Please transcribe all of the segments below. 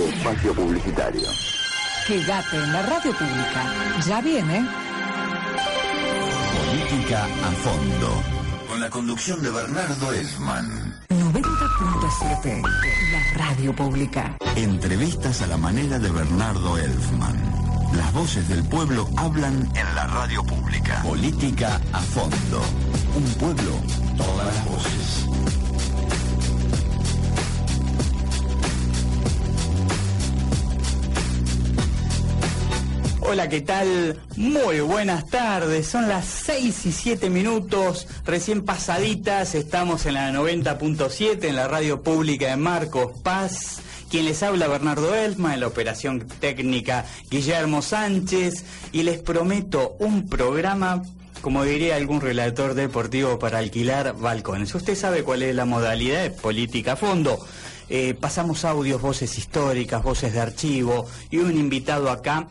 de espacio publicitario. Quédate en la radio pública. Ya viene. Política a fondo. Con la conducción de Bernardo Elfman. 90.7. La radio pública. Entrevistas a la manera de Bernardo Elfman. Las voces del pueblo hablan en la radio pública. Política a fondo. Un pueblo, todas las voces. Hola, ¿qué tal? Muy buenas tardes, son las 6:07, recién pasaditas, estamos en la 90.7, en la radio pública de Marcos Paz. Quien les habla, Bernardo Elfman, en la operación técnica Guillermo Sánchez, y les prometo un programa, como diría algún relator deportivo, para alquilar balcones. Usted sabe cuál es la modalidad de política a fondo. Pasamos audios, voces históricas, voces de archivo, y un invitado acá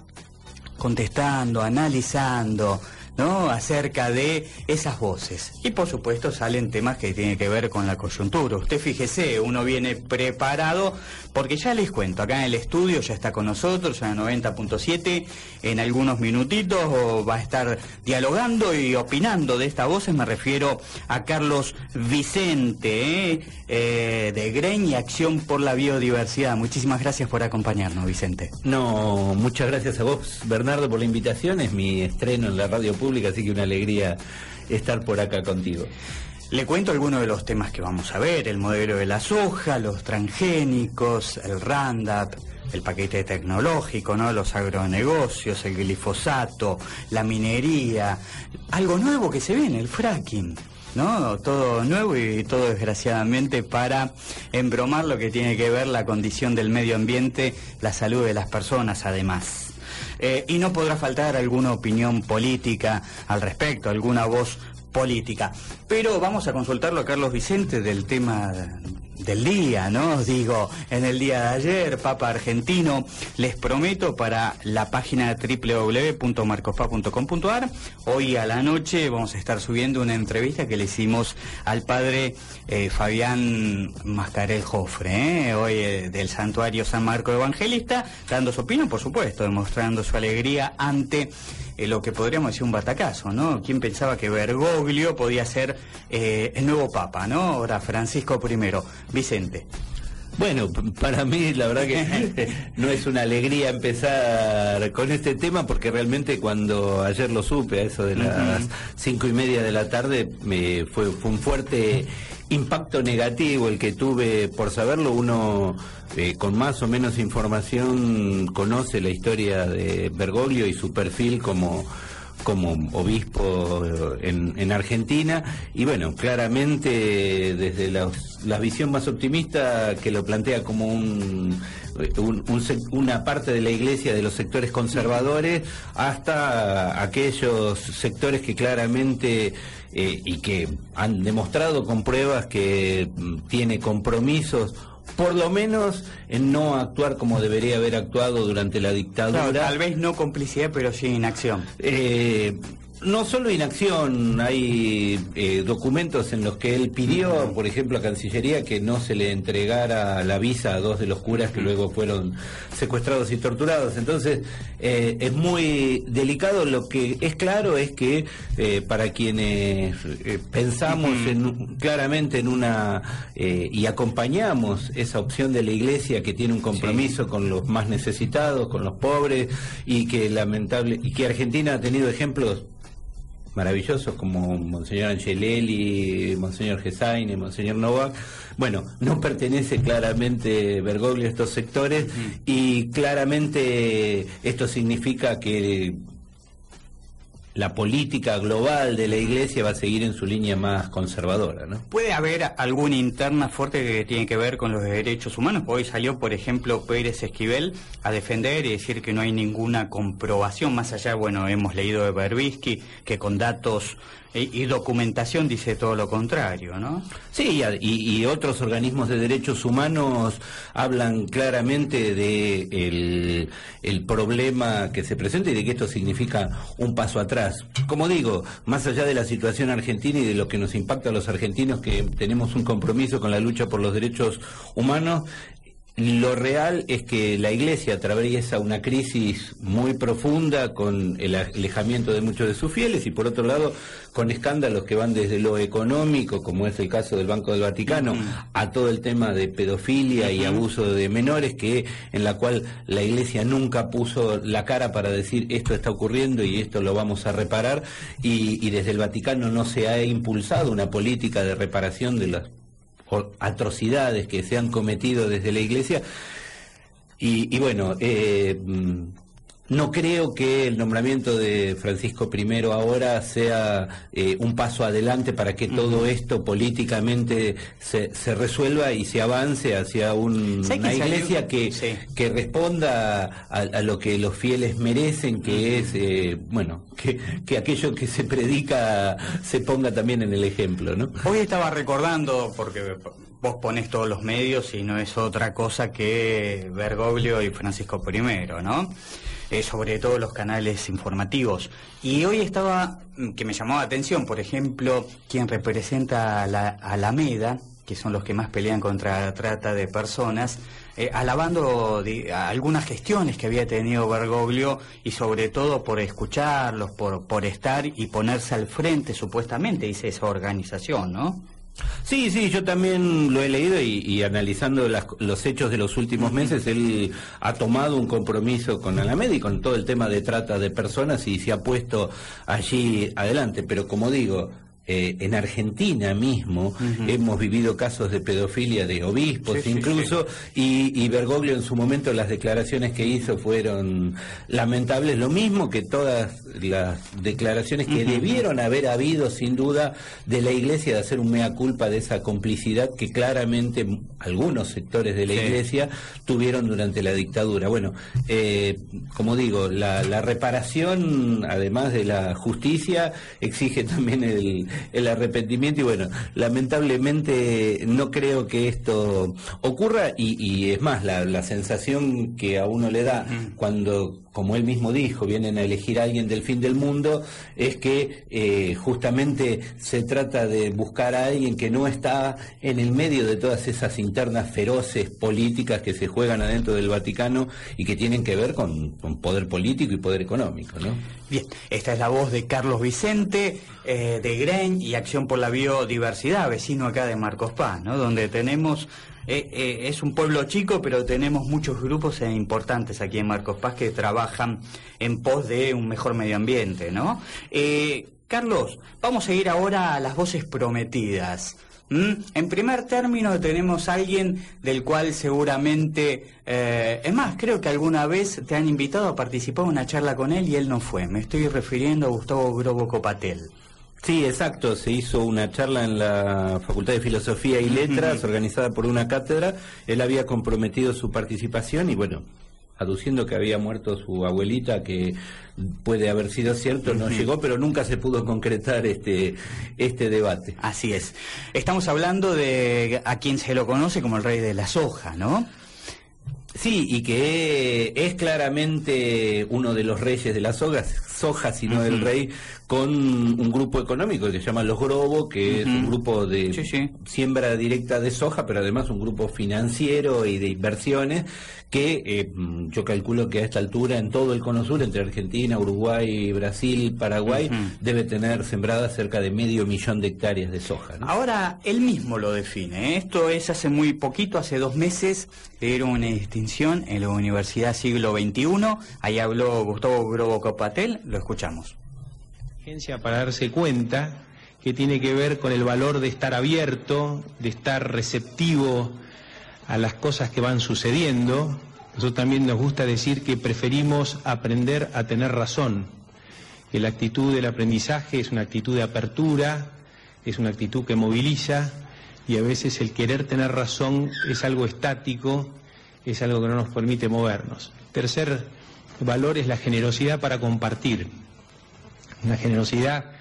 contestando, analizando, ¿no?, acerca de esas voces. Y por supuesto salen temas que tienen que ver con la coyuntura. Usted fíjese, uno viene preparado, porque ya les cuento, acá en el estudio ya está con nosotros, en la 90.7, en algunos minutitos va a estar dialogando y opinando de estas voces. Me refiero a Carlos Vicente, de Green y Acción por la Biodiversidad. Muchísimas gracias por acompañarnos, Vicente. No, muchas gracias a vos, Bernardo, por la invitación. Es mi estreno en la radio pública, así que una alegría estar por acá contigo. Le cuento algunos de los temas que vamos a ver: el modelo de la soja, los transgénicos, el Roundup, el paquete tecnológico, ¿no?, los agronegocios, el glifosato, la minería, algo nuevo que se viene, el fracking, ¿no? Todo nuevo y todo, desgraciadamente, para embromar lo que tiene que ver la condición del medio ambiente, la salud de las personas, además. Y no podrá faltar alguna opinión política al respecto, alguna voz política. Pero vamos a consultarlo a Carlos Vicente del tema del día, ¿no? Digo, en el día de ayer, Papa argentino, les prometo, para la página www.marcospa.com.ar, hoy a la noche vamos a estar subiendo una entrevista que le hicimos al padre Fabián Mascarel Jofre, hoy del Santuario San Marco Evangelista, dando su opinión, por supuesto, demostrando su alegría ante lo que podríamos decir un batacazo, ¿no? ¿Quién pensaba que Bergoglio podía ser el nuevo Papa, ¿no? Ahora Francisco I. Vicente. Bueno, para mí la verdad que no es una alegría empezar con este tema, porque realmente cuando ayer lo supe, a eso de las 5:30 de la tarde, fue un fuerte impacto negativo el que tuve por saberlo. Uno con más o menos información conoce la historia de Bergoglio y su perfil como obispo en Argentina, y bueno, claramente desde la visión más optimista, que lo plantea como una parte de la iglesia de los sectores conservadores, hasta aquellos sectores que claramente y que han demostrado con pruebas que tiene compromisos, por lo menos en no actuar como debería haber actuado durante la dictadura. Claro, tal vez no complicidad, pero sí inacción. No solo inacción, hay documentos en los que él pidió, por ejemplo, a Cancillería, que no se le entregara la visa a 2 de los curas que luego fueron secuestrados y torturados. Entonces, es muy delicado. Lo que es claro es que para quienes pensamos claramente en una y acompañamos esa opción de la Iglesia, que tiene un compromiso con los más necesitados, con los pobres, y que Argentina ha tenido ejemplos maravillosos como Monseñor Angelelli, Monseñor Gesaine, Monseñor Novak. Bueno, no pertenece claramente Bergoglio a estos sectores, y claramente esto significa que la política global de la Iglesia va a seguir en su línea más conservadora, ¿no? ¿Puede haber alguna interna fuerte que tiene que ver con los derechos humanos? Hoy salió, por ejemplo, Pérez Esquivel a defender y decir que no hay ninguna comprobación, más allá, bueno, hemos leído de Berbisky, que con datos y documentación dice todo lo contrario, ¿no? Sí, y otros organismos de derechos humanos hablan claramente de el problema que se presenta y de que esto significa un paso atrás. Como digo, más allá de la situación argentina y de lo que nos impacta a los argentinos, que tenemos un compromiso con la lucha por los derechos humanos, Lo real es que la Iglesia atraviesa una crisis muy profunda con el alejamiento de muchos de sus fieles y por otro lado con escándalos que van desde lo económico, como es el caso del Banco del Vaticano, a todo el tema de pedofilia y abuso de menores, en la cual la Iglesia nunca puso la cara para decir esto está ocurriendo y esto lo vamos a reparar, y desde el Vaticano no se ha impulsado una política de reparación de las atrocidades que se han cometido desde la Iglesia y bueno, no creo que el nombramiento de Francisco I ahora sea un paso adelante para que todo esto políticamente se resuelva y se avance hacia una Iglesia que responda a lo que los fieles merecen, que es, bueno, que aquello que se predica se ponga también en el ejemplo, ¿no? Hoy estaba recordando, porque vos ponés todos los medios y no es otra cosa que Bergoglio y Francisco I, ¿no? Sobre todo los canales informativos. Y hoy estaba, que me llamó la atención, por ejemplo, quien representa a la Alameda, que son los que más pelean contra la trata de personas, alabando algunas gestiones que había tenido Bergoglio y sobre todo por escucharlos, por estar y ponerse al frente, supuestamente, dice esa organización, ¿no? Sí, yo también lo he leído y analizando los hechos de los últimos meses, él ha tomado un compromiso con Alameda y con todo el tema de trata de personas y se ha puesto allí adelante, pero como digo, en Argentina mismo hemos vivido casos de pedofilia de obispos incluso. Y Bergoglio en su momento las declaraciones que hizo fueron lamentables, lo mismo que todas las declaraciones que debieron haber habido sin duda de la Iglesia, de hacer un mea culpa de esa complicidad que claramente algunos sectores de la Iglesia tuvieron durante la dictadura. Bueno, como digo, la reparación, además de la justicia, exige también el arrepentimiento y bueno, lamentablemente no creo que esto ocurra y es más, la sensación que a uno le da cuando, como él mismo dijo, vienen a elegir a alguien del fin del mundo, es que justamente se trata de buscar a alguien que no está en el medio de todas esas internas feroces políticas que se juegan adentro del Vaticano y que tienen que ver con poder político y poder económico, ¿no? Bien, esta es la voz de Carlos Vicente, de GREN y Acción por la Biodiversidad, vecino acá de Marcos Paz, ¿no? Donde tenemos, es un pueblo chico, pero tenemos muchos grupos importantes aquí en Marcos Paz que trabajan en pos de un mejor medio ambiente, ¿no? Carlos, vamos a ir ahora a las voces prometidas. En primer término tenemos a alguien del cual seguramente, es más, creo que alguna vez te han invitado a participar en una charla con él y él no fue. Me estoy refiriendo a Gustavo Grobo Copatel. Sí, exacto, se hizo una charla en la Facultad de Filosofía y Letras, organizada por una cátedra. Él había comprometido su participación y bueno, aduciendo que había muerto su abuelita, que puede haber sido cierto, no llegó, pero nunca se pudo concretar este debate. Así es. Estamos hablando de a quien se lo conoce como el rey de la soja, ¿no? Sí, y que es claramente uno de los reyes de las soja, sino del rey, con un grupo económico que se llama Los Grobo, que es un grupo de siembra directa de soja, pero además un grupo financiero y de inversiones que yo calculo que a esta altura en todo el Cono Sur, entre Argentina, Uruguay, Brasil, Paraguay, debe tener sembradas cerca de 500.000 de hectáreas de soja, ¿no? Ahora, él mismo lo define, ¿eh? Esto es hace muy poquito, hace 2 meses, le dieron una distinción en la Universidad Siglo XXI, ahí habló Gustavo Grobo Copatel, lo escuchamos. Para darse cuenta que tiene que ver con el valor de estar abierto, de estar receptivo a las cosas que van sucediendo. Nosotros también nos gusta decir que preferimos aprender a tener razón, que la actitud del aprendizaje es una actitud de apertura, es una actitud que moviliza y a veces el querer tener razón es algo estático, es algo que no nos permite movernos. Tercer valor es la generosidad para compartir, una generosidad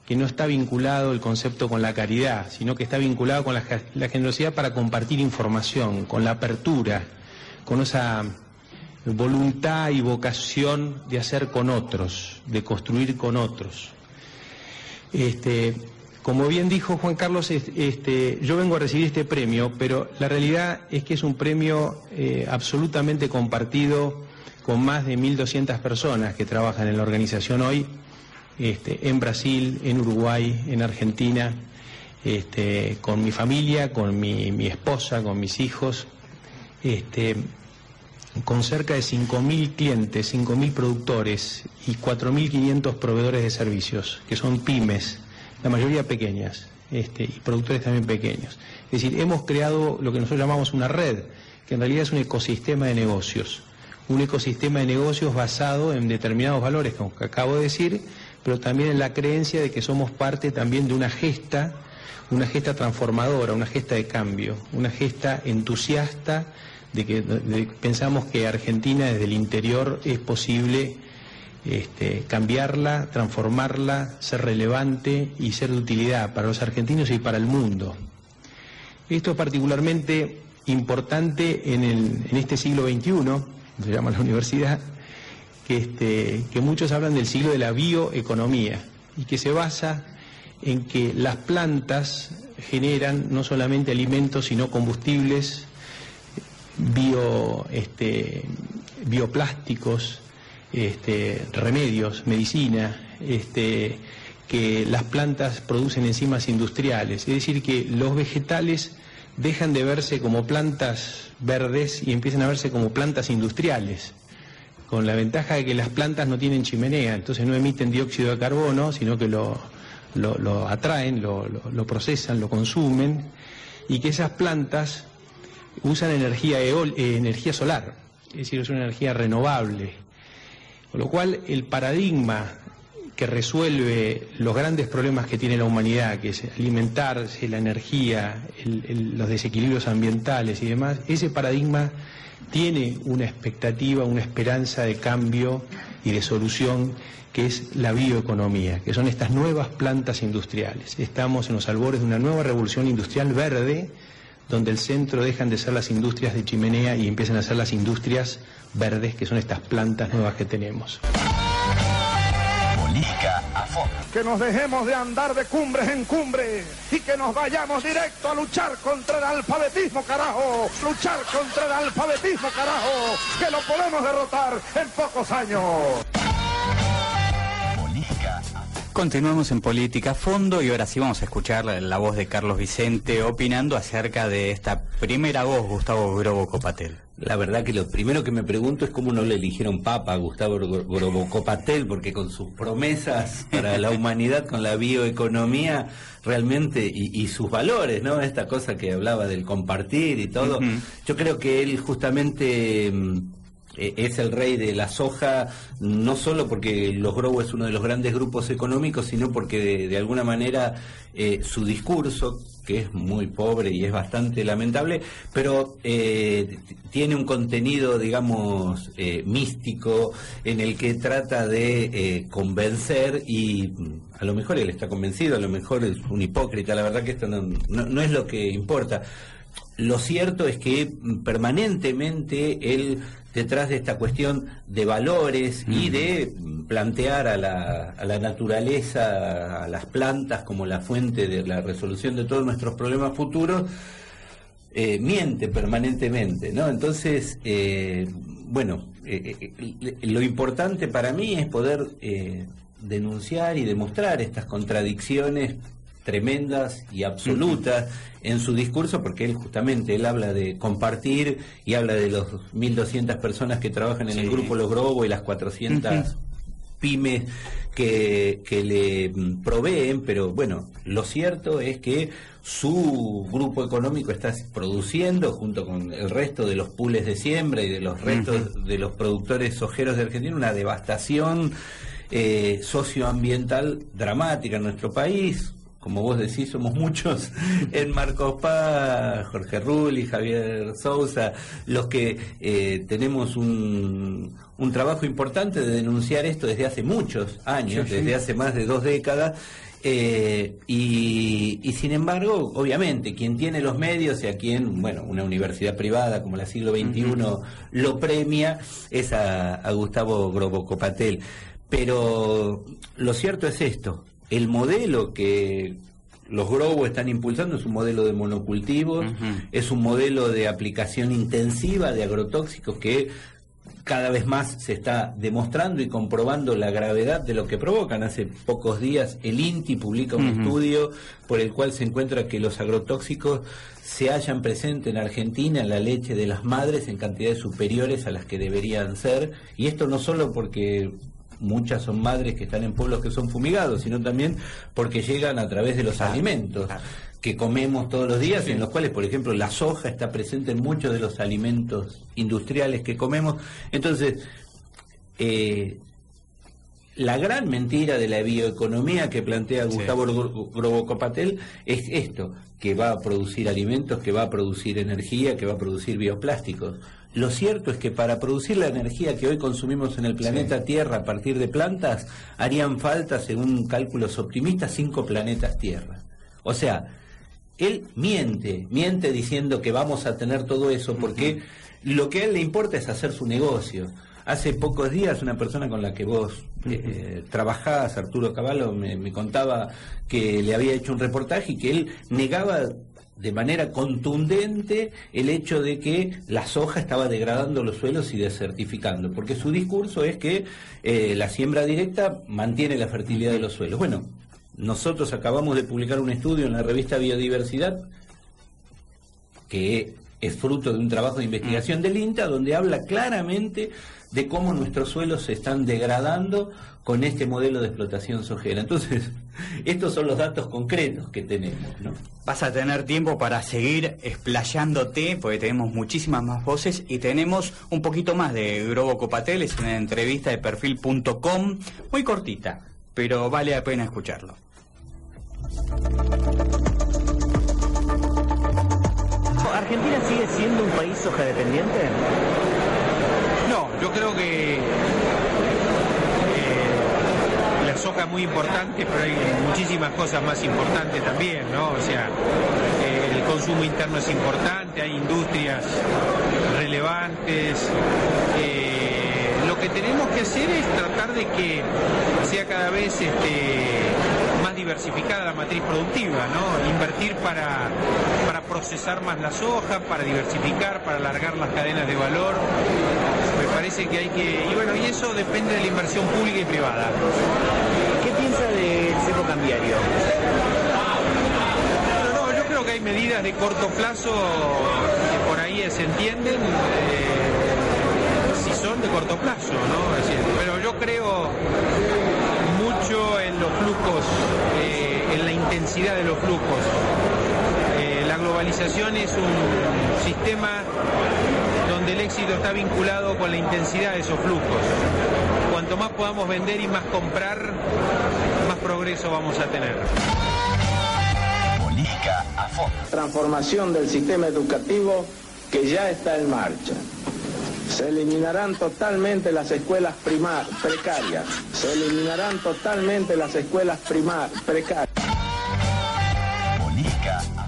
que no está vinculado el concepto con la caridad, sino que está vinculado con la generosidad para compartir información, con la apertura, con esa voluntad y vocación de hacer con otros, de construir con otros. Como bien dijo Juan Carlos, yo vengo a recibir este premio, pero la realidad es que es un premio absolutamente compartido con más de 1.200 personas que trabajan en la organización hoy, en Brasil, en Uruguay, en Argentina, con mi familia, con mi esposa, con mis hijos, con cerca de 5.000 clientes, 5.000 productores y 4.500 proveedores de servicios, que son pymes, la mayoría pequeñas, y productores también pequeños. Es decir, hemos creado lo que nosotros llamamos una red, que en realidad es un ecosistema de negocios. Un ecosistema de negocios basado en determinados valores, como acabo de decir, pero también en la creencia de que somos parte también de una gesta transformadora, una gesta de cambio, una gesta entusiasta de que pensamos que Argentina desde el interior es posible cambiarla, transformarla, ser relevante y ser de utilidad para los argentinos y para el mundo. Esto es particularmente importante en este siglo XXI, se llama la universidad, que muchos hablan del siglo de la bioeconomía y que se basa en que las plantas generan no solamente alimentos sino combustibles, bioplásticos, remedios, medicina, que las plantas producen enzimas industriales, es decir, que los vegetales dejan de verse como plantas verdes y empiezan a verse como plantas industriales, con la ventaja de que las plantas no tienen chimenea, entonces no emiten dióxido de carbono, sino que lo atraen, lo procesan, lo consumen, y que esas plantas usan energía solar, es decir, es una energía renovable. Con lo cual, el paradigma que resuelve los grandes problemas que tiene la humanidad, que es alimentarse, la energía, los desequilibrios ambientales y demás, ese paradigma tiene una expectativa, una esperanza de cambio y de solución, que es la bioeconomía, que son estas nuevas plantas industriales. Estamos en los albores de una nueva revolución industrial verde, donde el centro dejan de ser las industrias de chimenea y empiezan a ser las industrias verdes, que son estas plantas nuevas que tenemos. Política a fondo. Que nos dejemos de andar de cumbres en cumbre y que nos vayamos directo a luchar contra el alfabetismo, carajo. Luchar contra el alfabetismo, carajo. Que lo podemos derrotar en pocos años. Continuamos en Política a Fondo y ahora sí vamos a escuchar la voz de Carlos Vicente opinando acerca de esta primera voz, Gustavo Grobo Copatel. La verdad que lo primero que me pregunto es cómo no le eligieron papa a Gustavo Grobo Copatel, porque con sus promesas para la humanidad, con la bioeconomía, realmente, y sus valores, ¿no? Esta cosa que hablaba del compartir y todo, yo creo que él justamente es el rey de la soja, no solo porque Los Grobo es uno de los grandes grupos económicos, sino porque de alguna manera su discurso, que es muy pobre y es bastante lamentable, pero tiene un contenido, digamos, místico, en el que trata de convencer, y a lo mejor él está convencido, a lo mejor es un hipócrita, la verdad que esto no es lo que importa. Lo cierto es que permanentemente él, detrás de esta cuestión de valores y de plantear a la naturaleza, a las plantas como la fuente de la resolución de todos nuestros problemas futuros, miente permanentemente, ¿no? Entonces, lo importante para mí es poder denunciar y demostrar estas contradicciones tremendas y absolutas en su discurso, porque él habla de compartir y habla de los 1.200 personas que trabajan en el grupo Los Grobo y las 400 pymes que le proveen, pero bueno, lo cierto es que su grupo económico está produciendo, junto con el resto de los pools de siembra y de los restos de los productores sojeros de Argentina, una devastación socioambiental dramática en nuestro país. Como vos decís, somos muchos en Marcos Paz, Jorge Rulli, Javier Sousa, los que tenemos un trabajo importante de denunciar esto desde hace muchos años, desde hace más de 2 décadas, y sin embargo, obviamente, quien tiene los medios y a quien, una universidad privada como la Siglo XXI lo premia, es a Gustavo Grobo Copatel. Pero lo cierto es esto: el modelo que los Grobo están impulsando es un modelo de monocultivos, es un modelo de aplicación intensiva de agrotóxicos que cada vez más se está demostrando y comprobando la gravedad de lo que provocan. Hace pocos días el INTI publica un estudio por el cual se encuentra que los agrotóxicos se hallan presentes en Argentina en la leche de las madres en cantidades superiores a las que deberían ser, y esto no solo porque muchas son madres que están en pueblos que son fumigados, sino también porque llegan a través de los alimentos que comemos todos los días, en los cuales, por ejemplo, la soja está presente en muchos de los alimentos industriales que comemos. Entonces, la gran mentira de la bioeconomía que plantea Gustavo Grobo-Copatel es esto, que va a producir alimentos, que va a producir energía, que va a producir bioplásticos. Lo cierto es que para producir la energía que hoy consumimos en el planeta Tierra a partir de plantas, harían falta, según cálculos optimistas, 5 planetas Tierra. O sea, él miente diciendo que vamos a tener todo eso porque lo que a él le importa es hacer su negocio. Hace pocos días una persona con la que vos trabajás, Arturo Cavallo, me contaba que le había hecho un reportaje y que él negaba de manera contundente el hecho de que la soja estaba degradando los suelos y desertificando, porque su discurso es que la siembra directa mantiene la fertilidad de los suelos. Bueno, nosotros acabamos de publicar un estudio en la revista Biodiversidad, que es fruto de un trabajo de investigación del INTA, donde habla claramente de cómo nuestros suelos se están degradando con este modelo de explotación sojera. Entonces, estos son los datos concretos que tenemos, ¿no? Vas a tener tiempo para seguir explayándote, porque tenemos muchísimas más voces y tenemos un poquito más de Grobo-Copatel. Es una entrevista de perfil.com, muy cortita, pero vale la pena escucharlo. ¿Argentina sigue siendo un país soja dependiente? No, yo creo que la soja es muy importante, pero hay muchísimas cosas más importantes también, ¿no? O sea, el consumo interno es importante, hay industrias relevantes. Lo que tenemos que hacer es tratar de que sea cada vez más diversificada la matriz productiva, ¿no? Invertir para procesar más la soja, para diversificar, para alargar las cadenas de valor. Me parece que hay que... Y eso depende de la inversión pública y privada. ¿Qué piensa del cepo cambiario? No, yo creo que hay medidas de corto plazo que por ahí se entienden, si son de corto plazo, ¿no? Es decir, pero yo creo mucho en los flujos, en la intensidad de los flujos. La globalización es un sistema donde el éxito está vinculado con la intensidad de esos flujos. Cuanto más podamos vender y más comprar, más progreso vamos a tener. Política a fondo. Transformación del sistema educativo que ya está en marcha. Se eliminarán totalmente las escuelas precarias. Se eliminarán totalmente las escuelas precarias. Política a fondo.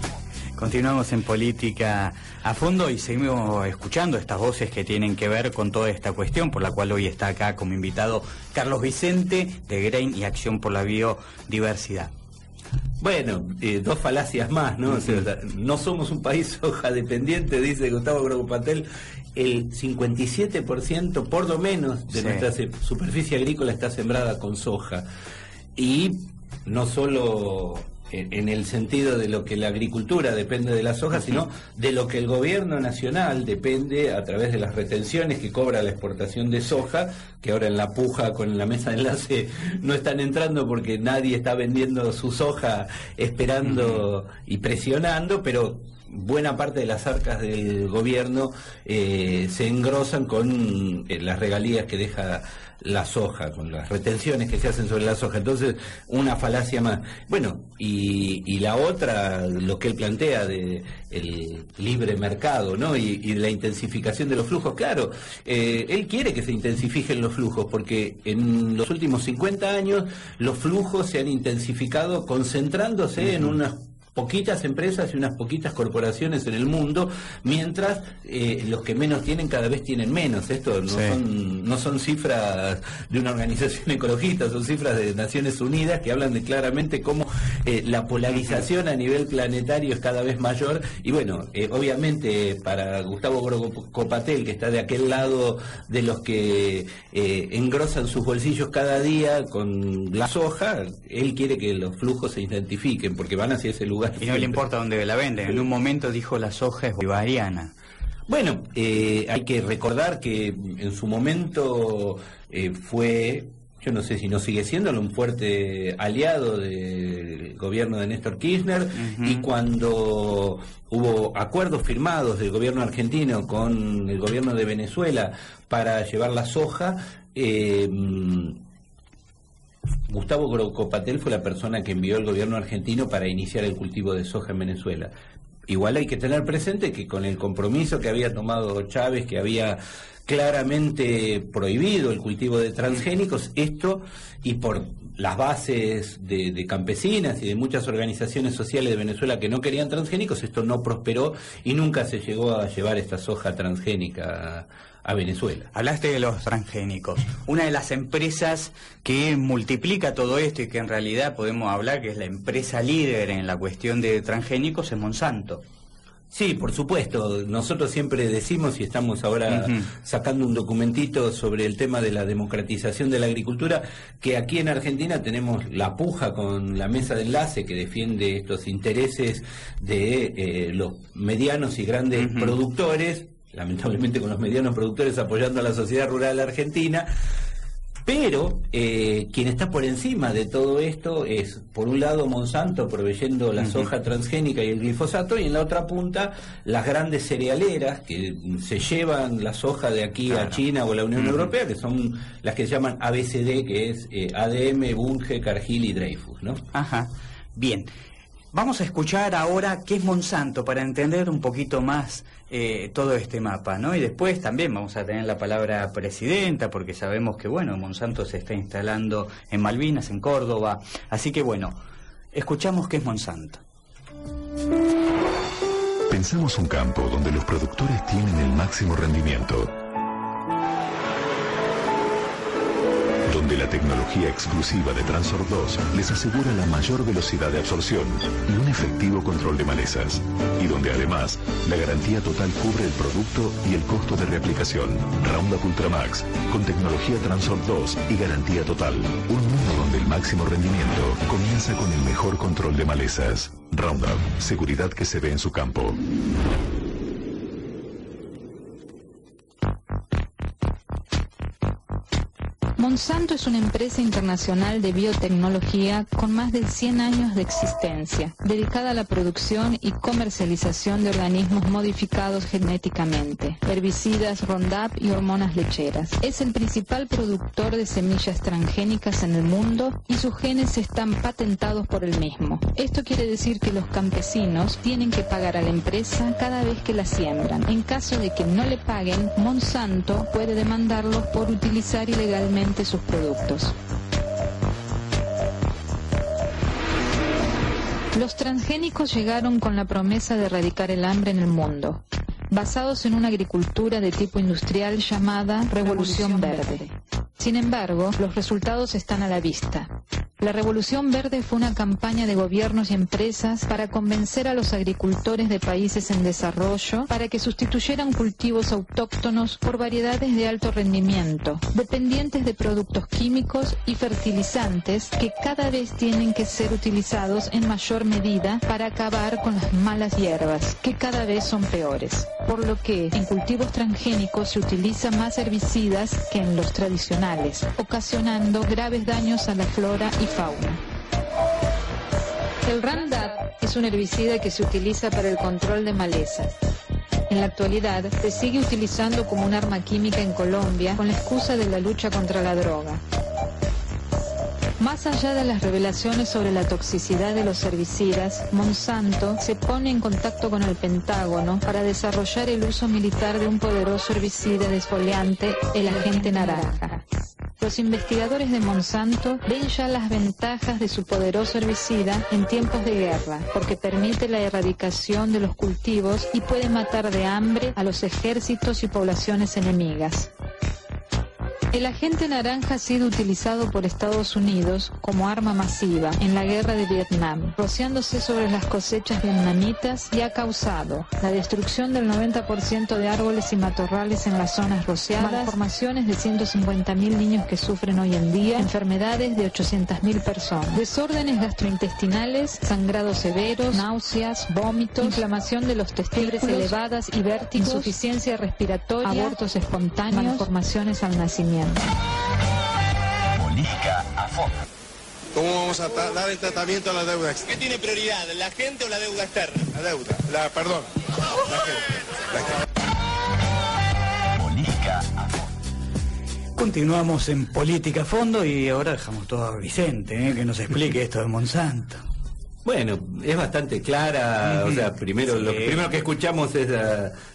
Continuamos en Política a Fondo y seguimos escuchando estas voces que tienen que ver con toda esta cuestión, por la cual hoy está acá como invitado Carlos Vicente, de GRAIN y Acción por la Biodiversidad. Bueno, dos falacias más, ¿no? O sea, no somos un país soja dependiente, dice Gustavo Grobo-Copatel. El 57%, por lo menos, de nuestra superficie agrícola está sembrada con soja. Y no solo en el sentido de lo que la agricultura depende de la soja, sino de lo que el gobierno nacional depende a través de las retenciones que cobra la exportación de soja, que ahora en la puja con la mesa de enlace no están entrando porque nadie está vendiendo su soja esperando y presionando, pero buena parte de las arcas del gobierno se engrosan con las regalías que deja la soja, con las retenciones que se hacen sobre la soja. Entonces, una falacia más. Bueno, y la otra, lo que él plantea de el libre mercado, ¿no? Y de la intensificación de los flujos. Claro, él quiere que se intensifiquen los flujos, porque en los últimos 50 años los flujos se han intensificado concentrándose en unas poquitas empresas y unas poquitas corporaciones en el mundo, mientras los que menos tienen cada vez tienen menos. Esto no son cifras de una organización ecologista, son cifras de Naciones Unidas que hablan de claramente cómo la polarización a nivel planetario es cada vez mayor y bueno, obviamente para Gustavo Grocopatel, que está de aquel lado de los que engrosan sus bolsillos cada día con la soja, él quiere que los flujos se identifiquen porque van hacia ese lugar. Y no le importa dónde la venden. En un momento dijo la soja es bolivariana. Bueno, hay que recordar que en su momento fue, yo no sé si no sigue siéndolo, un fuerte aliado del gobierno de Néstor Kirchner, y cuando hubo acuerdos firmados del gobierno argentino con el gobierno de Venezuela para llevar la soja, Gustavo Grocopatel fue la persona que envió al gobierno argentino para iniciar el cultivo de soja en Venezuela. Igual hay que tener presente que con el compromiso que había tomado Chávez, que había claramente prohibido el cultivo de transgénicos, esto, y por las bases de campesinas y de muchas organizaciones sociales de Venezuela que no querían transgénicos, esto no prosperó y nunca se llegó a llevar esta soja transgénica a Venezuela. Hablaste de los transgénicos. Una de las empresas que multiplica todo esto y que en realidad podemos hablar que es la empresa líder en la cuestión de transgénicos es Monsanto. Sí, por supuesto. Nosotros siempre decimos, y estamos ahora sacando un documentito sobre el tema de la democratización de la agricultura, que aquí en Argentina tenemos la puja con la mesa de enlace que defiende estos intereses de los medianos y grandes productores, lamentablemente con los medianos productores apoyando a la sociedad rural argentina, pero quien está por encima de todo esto es, por un lado, Monsanto proveyendo la soja transgénica y el glifosato, y en la otra punta las grandes cerealeras que se llevan la soja de aquí a China o a la Unión Europea, que son las que se llaman ABCD, que es ADM, Bunge, Cargill y Dreyfus, ¿no? Ajá, bien. Vamos a escuchar ahora qué es Monsanto para entender un poquito más todo este mapa, ¿no? Y después también vamos a tener la palabra presidenta, porque sabemos que, bueno, Monsanto se está instalando en Malvinas, en Córdoba. Así que, bueno, escuchamos qué es Monsanto. Pensamos un campo donde los productores tienen el máximo rendimiento, donde la tecnología exclusiva de Transor 2 les asegura la mayor velocidad de absorción y un efectivo control de malezas, y donde además la garantía total cubre el producto y el costo de reaplicación. Roundup Ultramax, con tecnología Transor 2 y garantía total. Un mundo donde el máximo rendimiento comienza con el mejor control de malezas. Roundup, seguridad que se ve en su campo. Monsanto es una empresa internacional de biotecnología con más de 100 años de existencia, dedicada a la producción y comercialización de organismos modificados genéticamente, herbicidas, Roundup y hormonas lecheras. Es el principal productor de semillas transgénicas en el mundo y sus genes están patentados por el mismo. Esto quiere decir que los campesinos tienen que pagar a la empresa cada vez que la siembran. En caso de que no le paguen, Monsanto puede demandarlos por utilizar ilegalmente sus productos. Los transgénicos llegaron con la promesa de erradicar el hambre en el mundo, basados en una agricultura de tipo industrial llamada Revolución Verde. Sin embargo, los resultados están a la vista. La Revolución Verde fue una campaña de gobiernos y empresas para convencer a los agricultores de países en desarrollo para que sustituyeran cultivos autóctonos por variedades de alto rendimiento, dependientes de productos químicos y fertilizantes que cada vez tienen que ser utilizados en mayor medida para acabar con las malas hierbas, que cada vez son peores. Por lo que en cultivos transgénicos se utilizan más herbicidas que en los tradicionales, ocasionando graves daños a la flora y fauna. El Roundup es un herbicida que se utiliza para el control de malezas. En la actualidad se sigue utilizando como un arma química en Colombia con la excusa de la lucha contra la droga. Más allá de las revelaciones sobre la toxicidad de los herbicidas, Monsanto se pone en contacto con el Pentágono para desarrollar el uso militar de un poderoso herbicida desfoliante, el agente naranja. Los investigadores de Monsanto ven ya las ventajas de su poderoso herbicida en tiempos de guerra, porque permite la erradicación de los cultivos y puede matar de hambre a los ejércitos y poblaciones enemigas. El agente naranja ha sido utilizado por Estados Unidos como arma masiva en la guerra de Vietnam, rociándose sobre las cosechas vietnamitas y ha causado la destrucción del 90% de árboles y matorrales en las zonas rociadas, malformaciones de 150.000 niños que sufren hoy en día, enfermedades de 800.000 personas, desórdenes gastrointestinales, sangrados severos, náuseas, vómitos, inflamación de los testículos elevadas y vértigos, insuficiencia respiratoria, abortos espontáneos, malformaciones al nacimiento. Política a fondo. ¿Cómo vamos a dar el tratamiento a la deuda externa? ¿Qué tiene prioridad, la gente o la deuda externa? La deuda, perdón, la gente. Política a fondo. Continuamos en Política a fondo y ahora dejamos todo a Vicente, que nos explique esto de Monsanto. Bueno, es bastante clara, o sea, primero lo primero que escuchamos es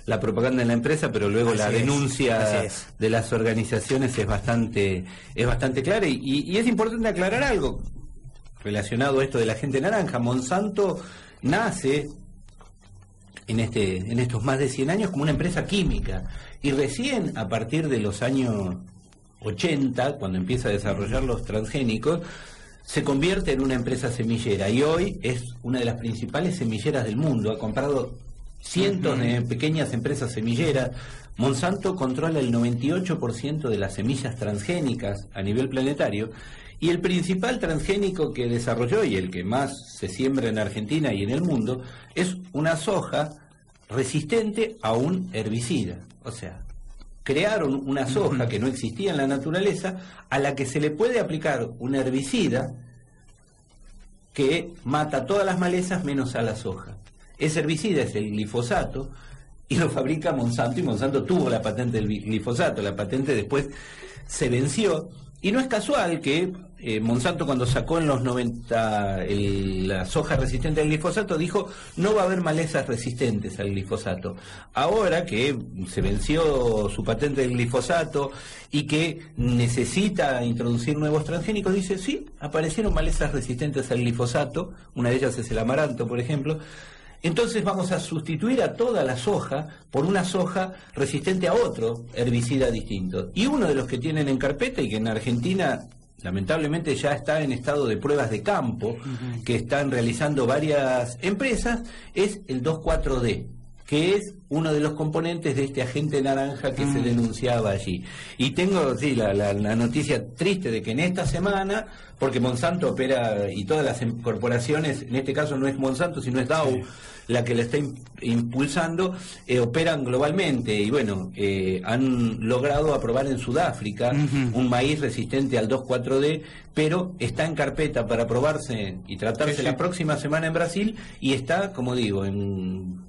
la propaganda en la empresa, pero luego la denuncia de las organizaciones es bastante clara y es importante aclarar algo relacionado a esto de la gente naranja. Monsanto nace en estos más de 100 años como una empresa química y recién a partir de los años 80, cuando empieza a desarrollar los transgénicos, se convierte en una empresa semillera y hoy es una de las principales semilleras del mundo. Ha comprado cientos de pequeñas empresas semilleras. Monsanto controla el 98% de las semillas transgénicas a nivel planetario y el principal transgénico que desarrolló y el que más se siembra en Argentina y en el mundo es una soja resistente a un herbicida. O sea, crearon una soja que no existía en la naturaleza, a la que se le puede aplicar un herbicida que mata todas las malezas menos a la soja. Ese herbicida es el glifosato y lo fabrica Monsanto, y Monsanto tuvo la patente del glifosato. La patente después se venció y no es casual que Monsanto, cuando sacó en los 90 la soja resistente al glifosato, dijo no va a haber malezas resistentes al glifosato. Ahora que se venció su patente del glifosato y que necesita introducir nuevos transgénicos, dice sí, aparecieron malezas resistentes al glifosato, una de ellas es el amaranto, por ejemplo. Entonces vamos a sustituir a toda la soja por una soja resistente a otro herbicida distinto. Y uno de los que tienen en carpeta y que en Argentina lamentablemente ya está en estado de pruebas de campo, que están realizando varias empresas, es el 2,4-D, que es uno de los componentes de este agente naranja que se denunciaba allí. Y tengo la noticia triste de que en esta semana, porque Monsanto opera, y todas las corporaciones, en este caso no es Monsanto, sino es Dow, la que la está impulsando, operan globalmente, y bueno, han logrado aprobar en Sudáfrica un maíz resistente al 2,4-D, pero está en carpeta para aprobarse y tratarse la próxima semana en Brasil, y está, como digo, en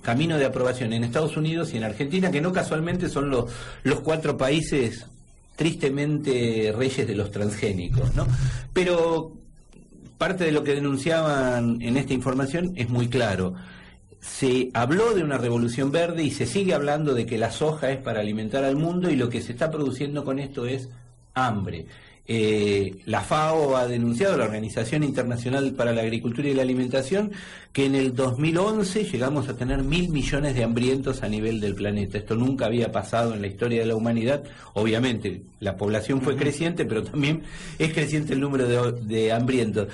camino de aprobación en Estados Unidos y en Argentina, que no casualmente son los 4 países tristemente reyes de los transgénicos, ¿no? Pero parte de lo que denunciaban en esta información es muy claro. Se habló de una revolución verde y se sigue hablando de que la soja es para alimentar al mundo, y lo que se está produciendo con esto es hambre. La FAO ha denunciado, la Organización Internacional para la Agricultura y la Alimentación, que en el 2011 llegamos a tener 1.000 millones de hambrientos a nivel del planeta. Esto nunca había pasado en la historia de la humanidad. Obviamente la población fue creciente, pero también es creciente el número de hambrientos.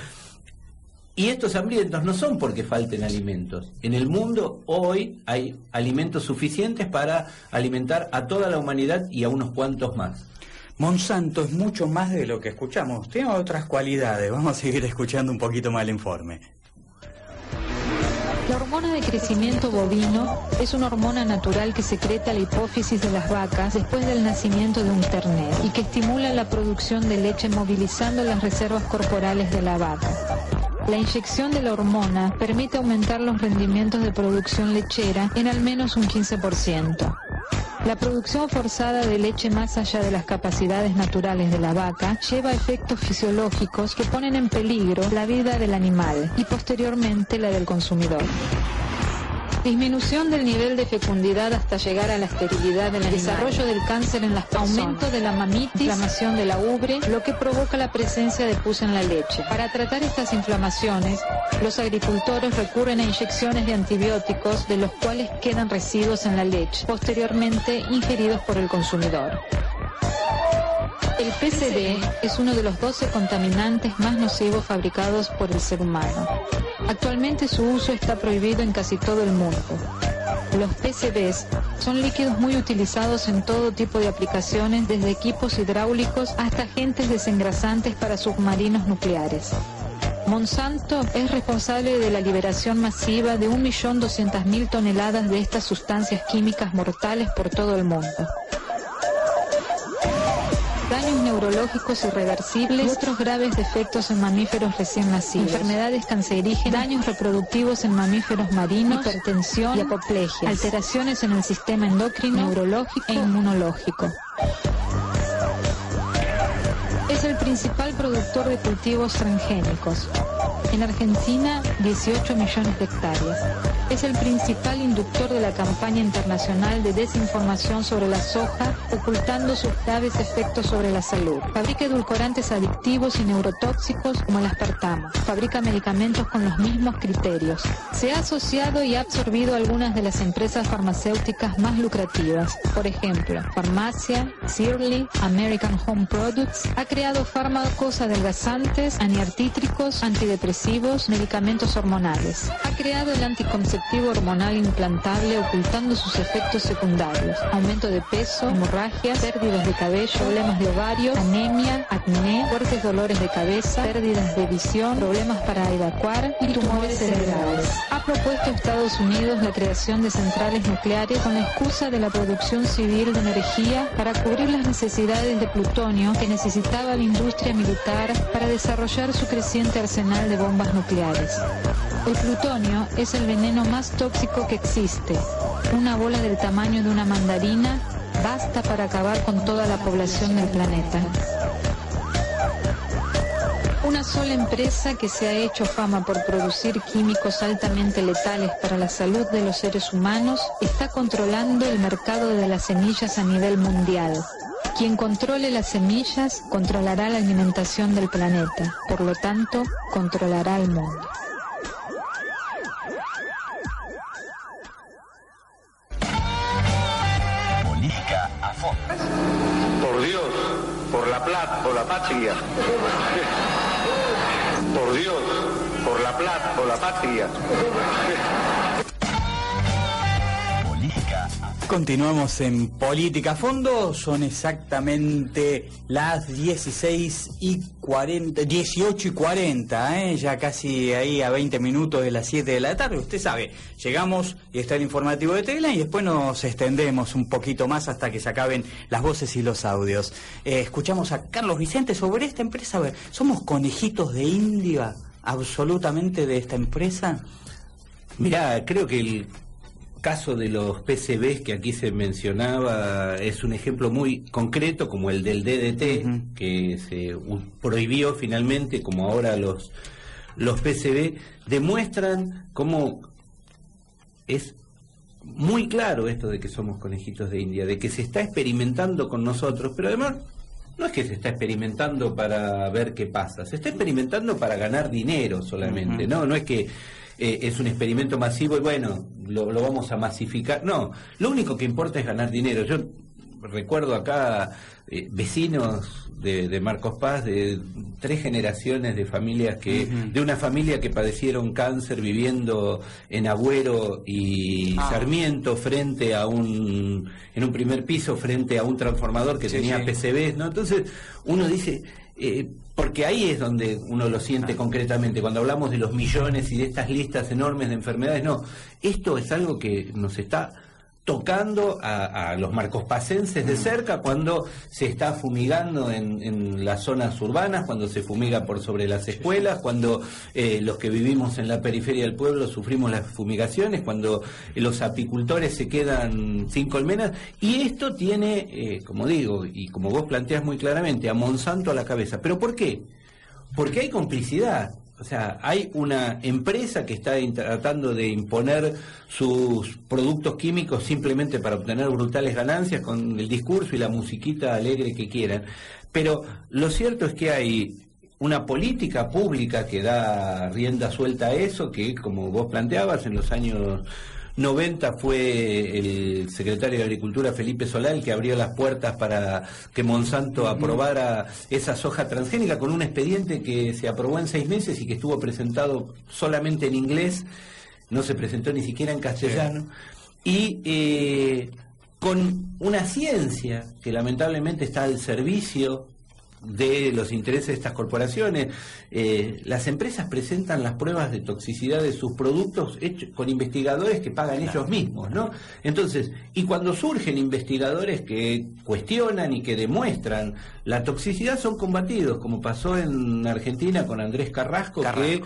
Y estos hambrientos no son porque falten alimentos. En el mundo hoy hay alimentos suficientes para alimentar a toda la humanidad y a unos cuantos más. Monsanto es mucho más de lo que escuchamos. Tiene otras cualidades. Vamos a seguir escuchando un poquito más el informe. La hormona de crecimiento bovino es una hormona natural que secreta la hipófisis de las vacas después del nacimiento de un ternero y que estimula la producción de leche movilizando las reservas corporales de la vaca. La inyección de la hormona permite aumentar los rendimientos de producción lechera en al menos un 15%. La producción forzada de leche más allá de las capacidades naturales de la vaca lleva a efectos fisiológicos que ponen en peligro la vida del animal y posteriormente la del consumidor. Disminución del nivel de fecundidad hasta llegar a la esterilidad del animal, desarrollo del cáncer en las personas, aumento de la mamitis, inflamación de la ubre, lo que provoca la presencia de pus en la leche. Para tratar estas inflamaciones, los agricultores recurren a inyecciones de antibióticos, de los cuales quedan residuos en la leche, posteriormente ingeridos por el consumidor. El PCB es uno de los 12 contaminantes más nocivos fabricados por el ser humano. Actualmente su uso está prohibido en casi todo el mundo. Los PCBs son líquidos muy utilizados en todo tipo de aplicaciones, desde equipos hidráulicos hasta agentes desengrasantes para submarinos nucleares. Monsanto es responsable de la liberación masiva de 1.200.000 toneladas de estas sustancias químicas mortales por todo el mundo. Daños neurológicos irreversibles y otros graves defectos en mamíferos recién nacidos, enfermedades cancerígenas, daños reproductivos en mamíferos marinos, hipertensión y apoplejía, alteraciones en el sistema endocrino, neurológico e inmunológico. Es el principal productor de cultivos transgénicos. En Argentina, 18 millones de hectáreas. Es el principal inductor de la campaña internacional de desinformación sobre la soja, ocultando sus graves efectos sobre la salud. Fabrica edulcorantes adictivos y neurotóxicos como el aspartamo. Fabrica medicamentos con los mismos criterios. Se ha asociado y ha absorbido algunas de las empresas farmacéuticas más lucrativas. Por ejemplo, Farmacia, Shirley, American Home Products. Ha creado fármacos adelgazantes, antiartríticos, antidepresivos, medicamentos hormonales. Ha creado el anticonceptivo hormonal implantable ocultando sus efectos secundarios: aumento de peso, hemorragias, pérdidas de cabello, problemas de ovarios, anemia, acné, fuertes dolores de cabeza, pérdidas de visión, problemas para evacuar y tumores cerebrales. Ha propuesto a Estados Unidos la creación de centrales nucleares con la excusa de la producción civil de energía para cubrir las necesidades de plutonio que necesitaba la industria militar para desarrollar su creciente arsenal de bombas nucleares. El plutonio es el veneno más tóxico que existe. Una bola del tamaño de una mandarina basta para acabar con toda la población del planeta. Una sola empresa que se ha hecho fama por producir químicos altamente letales para la salud de los seres humanos está controlando el mercado de las semillas a nivel mundial. Quien controle las semillas controlará la alimentación del planeta, por lo tanto, controlará el mundo. Por Dios, por la plata, por la patria. Por Dios, por la plata, por la patria. Continuamos en Política a Fondo, son exactamente las 18:40, ya casi ahí a 20 minutos de las 7 de la tarde. Usted sabe, llegamos y está el informativo de Tela y después nos extendemos un poquito más hasta que se acaben las voces y los audios. Escuchamos a Carlos Vicente sobre esta empresa. A ver, ¿somos conejitos de India absolutamente de esta empresa? Mirá, creo que el caso de los PCBs que aquí se mencionaba es un ejemplo muy concreto, como el del DDT, que se prohibió finalmente, como ahora los PCB, demuestran cómo es muy claro esto de que somos conejitos de India, de que se está experimentando con nosotros, pero además no es que se está experimentando para ver qué pasa, se está experimentando para ganar dinero solamente, no es que es un experimento masivo y bueno, lo vamos a masificar. No, lo único que importa es ganar dinero. Yo recuerdo acá vecinos de Marcos Paz, de 3 generaciones de familias de una familia que padecieron cáncer viviendo en Agüero y Sarmiento frente a en un primer piso frente a un transformador que tenía PCBs, ¿no? Entonces uno dice, porque ahí es donde uno lo siente concretamente, cuando hablamos de los millones y de estas listas enormes de enfermedades. No, esto es algo que nos está tocando a los marcospacenses de cerca cuando se está fumigando en las zonas urbanas, cuando se fumiga por sobre las escuelas, cuando los que vivimos en la periferia del pueblo sufrimos las fumigaciones, cuando los apicultores se quedan sin colmenas. Y esto tiene, como digo, y como vos planteás muy claramente, a Monsanto a la cabeza. ¿Pero por qué? Porque hay complicidad. O sea, hay una empresa que está tratando de imponer sus productos químicos simplemente para obtener brutales ganancias con el discurso y la musiquita alegre que quieran. Pero lo cierto es que hay una política pública que da rienda suelta a eso, que como vos planteabas, en los años 90 fue el secretario de Agricultura Felipe Solá el que abrió las puertas para que Monsanto aprobara esa soja transgénica con un expediente que se aprobó en 6 meses y que estuvo presentado solamente en inglés, no se presentó ni siquiera en castellano, y con una ciencia que lamentablemente está al servicio de los intereses de estas corporaciones. Las empresas presentan las pruebas de toxicidad de sus productos con investigadores que pagan ellos mismos, ¿no? Entonces, y cuando surgen investigadores que cuestionan y que demuestran la toxicidad, son combatidos, como pasó en Argentina con Andrés Carrasco que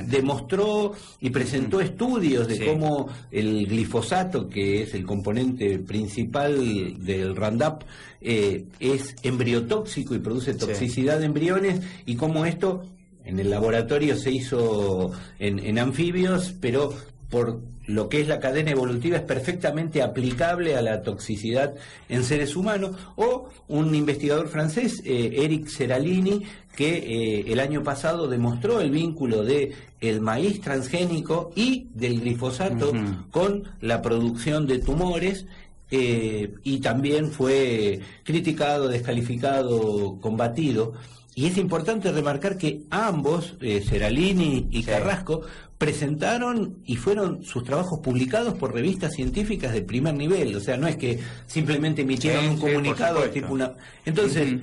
demostró y presentó estudios de cómo el glifosato, que es el componente principal del Roundup, es embriotóxico y produce toxicidad de embriones, y cómo esto en el laboratorio se hizo en anfibios, pero por lo que es la cadena evolutiva es perfectamente aplicable a la toxicidad en seres humanos. O un investigador francés, Eric Seralini, que el año pasado demostró el vínculo de el maíz transgénico y del glifosato con la producción de tumores. Y también fue criticado, descalificado, combatido. Y es importante remarcar que ambos, Seralini y Carrasco, presentaron y fueron sus trabajos publicados por revistas científicas de primer nivel. O sea, no es que simplemente emitieron un comunicado tipo una... Entonces,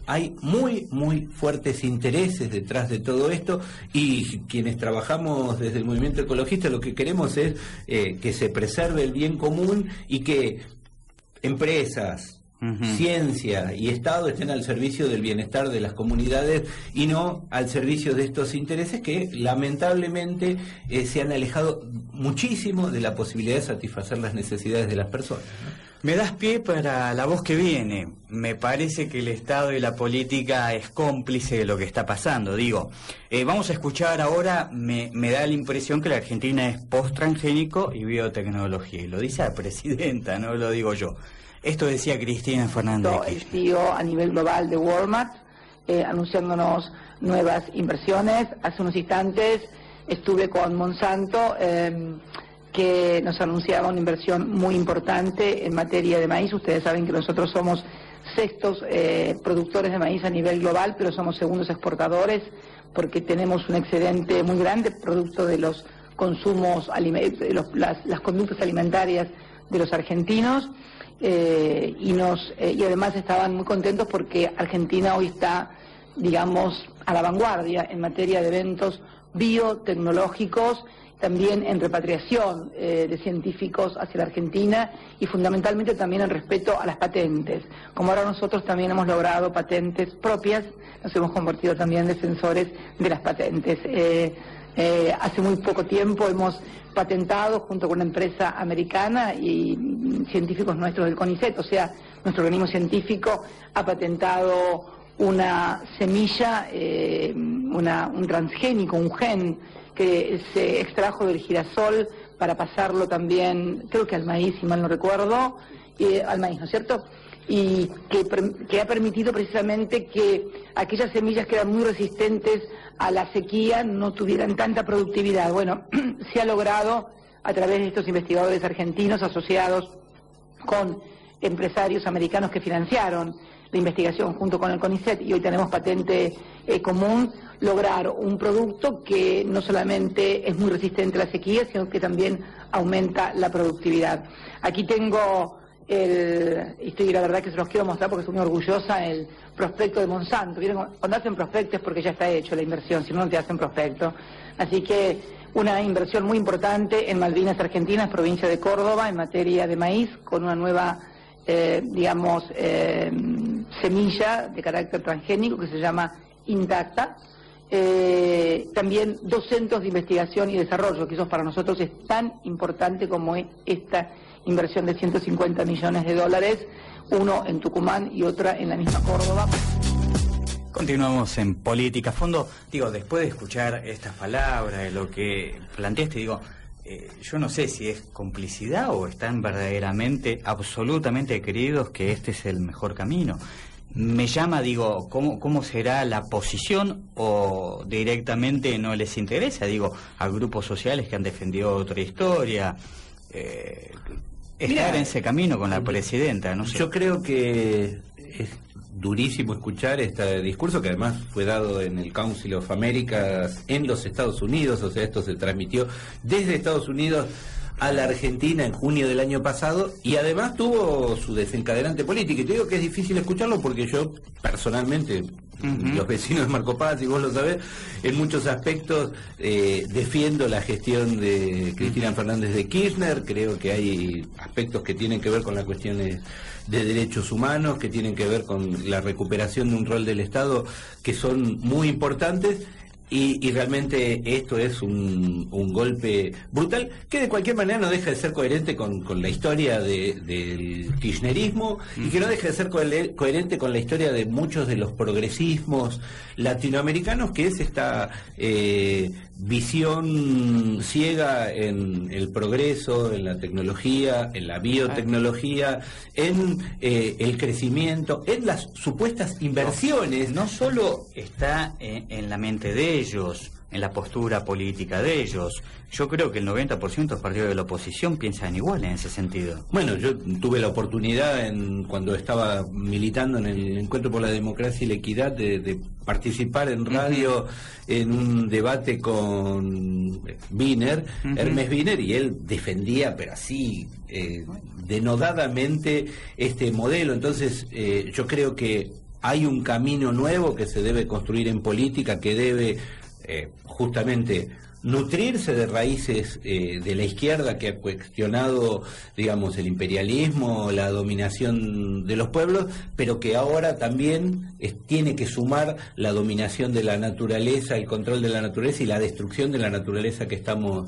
hay muy fuertes intereses detrás de todo esto, y quienes trabajamos desde el movimiento ecologista lo que queremos es que se preserve el bien común y que empresas, ciencia y Estado estén al servicio del bienestar de las comunidades y no al servicio de estos intereses que lamentablemente se han alejado muchísimo de la posibilidad de satisfacer las necesidades de las personas, ¿no? Me das pie para la voz que viene. Me parece que el Estado y la política es cómplice de lo que está pasando. Digo, vamos a escuchar ahora, me da la impresión que la Argentina es post-transgénico y biotecnología. Y lo dice la presidenta, no lo digo yo. Esto decía Cristina Fernández. El CEO a nivel global de Walmart, anunciándonos nuevas inversiones. Hace unos instantes estuve con Monsanto, que nos anunciaba una inversión muy importante en materia de maíz. Ustedes saben que nosotros somos sextos productores de maíz a nivel global, pero somos segundos exportadores porque tenemos un excedente muy grande producto de los consumos, las conductas alimentarias de los argentinos. Y además estaban muy contentos porque Argentina hoy está, digamos, a la vanguardia en materia de eventos biotecnológicos, también en repatriación de científicos hacia la Argentina y fundamentalmente también en respeto a las patentes. Como ahora nosotros también hemos logrado patentes propias, nos hemos convertido también en defensores de las patentes. Hace muy poco tiempo hemos patentado junto con una empresa americana y científicos nuestros del CONICET, o sea, nuestro organismo científico ha patentado una semilla, un transgénico, un gen que se extrajo del girasol para pasarlo también, creo que al maíz, si mal no recuerdo, al maíz, ¿no es cierto? Y que ha permitido precisamente que aquellas semillas que eran muy resistentes a la sequía no tuvieran tanta productividad. Bueno, se ha logrado a través de estos investigadores argentinos asociados con empresarios americanos que financiaron la investigación junto con el CONICET, y hoy tenemos patente común, lograr un producto que no solamente es muy resistente a la sequía, sino que también aumenta la productividad. Aquí tengo y la verdad que se los quiero mostrar porque estoy muy orgullosa, el prospecto de Monsanto. Cuando hacen prospectos es porque ya está hecho la inversión, si no, no te hacen prospecto. Así que una inversión muy importante en Malvinas Argentinas, provincia de Córdoba, en materia de maíz, con una nueva, semilla de carácter transgénico que se llama Intacta. También 2 centros de investigación y desarrollo, que eso para nosotros es tan importante como esta inversión de $150 millones, uno en Tucumán y otra en la misma Córdoba. Continuamos en Política a Fondo. Digo, después de escuchar estas palabras, de lo que planteaste, digo, yo no sé si es complicidad o están verdaderamente, absolutamente creídos que este es el mejor camino. Me llama, digo, ¿cómo será la posición o directamente no les interesa? Digo, a grupos sociales que han defendido otra historia, estar en ese camino con la presidenta, no sé. Yo creo que es durísimo escuchar este discurso, que además fue dado en el Council of Americas en los Estados Unidos, o sea, esto se transmitió desde Estados Unidos a la Argentina en junio del año pasado, y además tuvo su desencadenante política. Y te digo que es difícil escucharlo porque yo personalmente, los vecinos de Marcos Paz, y vos lo sabés, en muchos aspectos defiendo la gestión de Cristina Fernández de Kirchner. Creo que hay aspectos que tienen que ver con las cuestiones de derechos humanos, que tienen que ver con la recuperación de un rol del Estado, que son muy importantes. Y realmente esto es un golpe brutal, que de cualquier manera no deja de ser coherente con la historia del kirchnerismo, y que no deja de ser coherente con la historia de muchos de los progresismos latinoamericanos, que es esta visión ciega en el progreso, en la tecnología, en la biotecnología, en el crecimiento, en las supuestas inversiones. No solo está en la mente de ellos, en la postura política de ellos. Yo creo que el 90% de los partidos de la oposición piensan igual en ese sentido. Bueno, yo tuve la oportunidad, cuando estaba militando en el Encuentro por la Democracia y la Equidad, de participar en radio en un debate con Wiener, Hermes Wiener, y él defendía, pero así, denodadamente, este modelo. Entonces, yo creo que hay un camino nuevo que se debe construir en política, que debe justamente nutrirse de raíces de la izquierda, que ha cuestionado, digamos, el imperialismo, la dominación de los pueblos, pero que ahora también tiene que sumar la dominación de la naturaleza, el control de la naturaleza y la destrucción de la naturaleza que estamos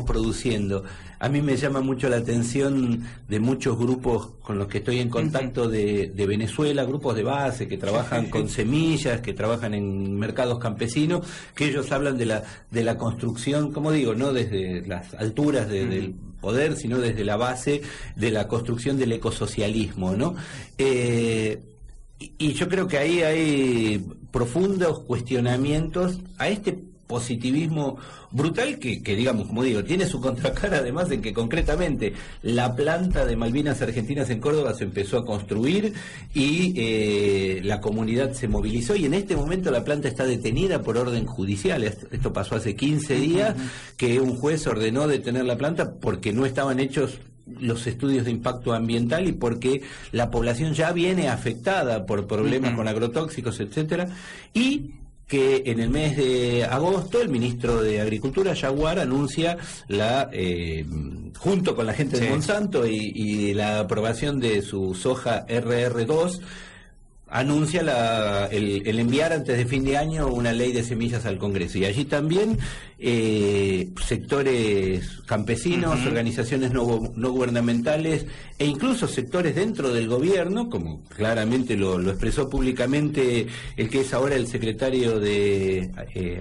produciendo. A mí me llama mucho la atención de muchos grupos con los que estoy en contacto de Venezuela, grupos de base que trabajan con semillas, que trabajan en mercados campesinos, que ellos hablan de la construcción, como digo, no desde las alturas del poder, sino desde la base de la construcción del ecosocialismo, ¿no? Y yo creo que ahí hay profundos cuestionamientos a este positivismo brutal que digamos, como digo, tiene su contracara, además, en que concretamente la planta de Malvinas Argentinas en Córdoba se empezó a construir y la comunidad se movilizó, y en este momento la planta está detenida por orden judicial. Esto pasó hace 15 días, que un juez ordenó detener la planta porque no estaban hechos los estudios de impacto ambiental y porque la población ya viene afectada por problemas con agrotóxicos, etcétera, y que en el mes de agosto el ministro de Agricultura, Yaguar, anuncia junto con la gente de Monsanto y la aprobación de su soja RR2, anuncia el enviar antes de fin de año una ley de semillas al Congreso. Y allí también sectores campesinos, organizaciones no gubernamentales e incluso sectores dentro del gobierno, como claramente lo expresó públicamente el que es ahora el secretario de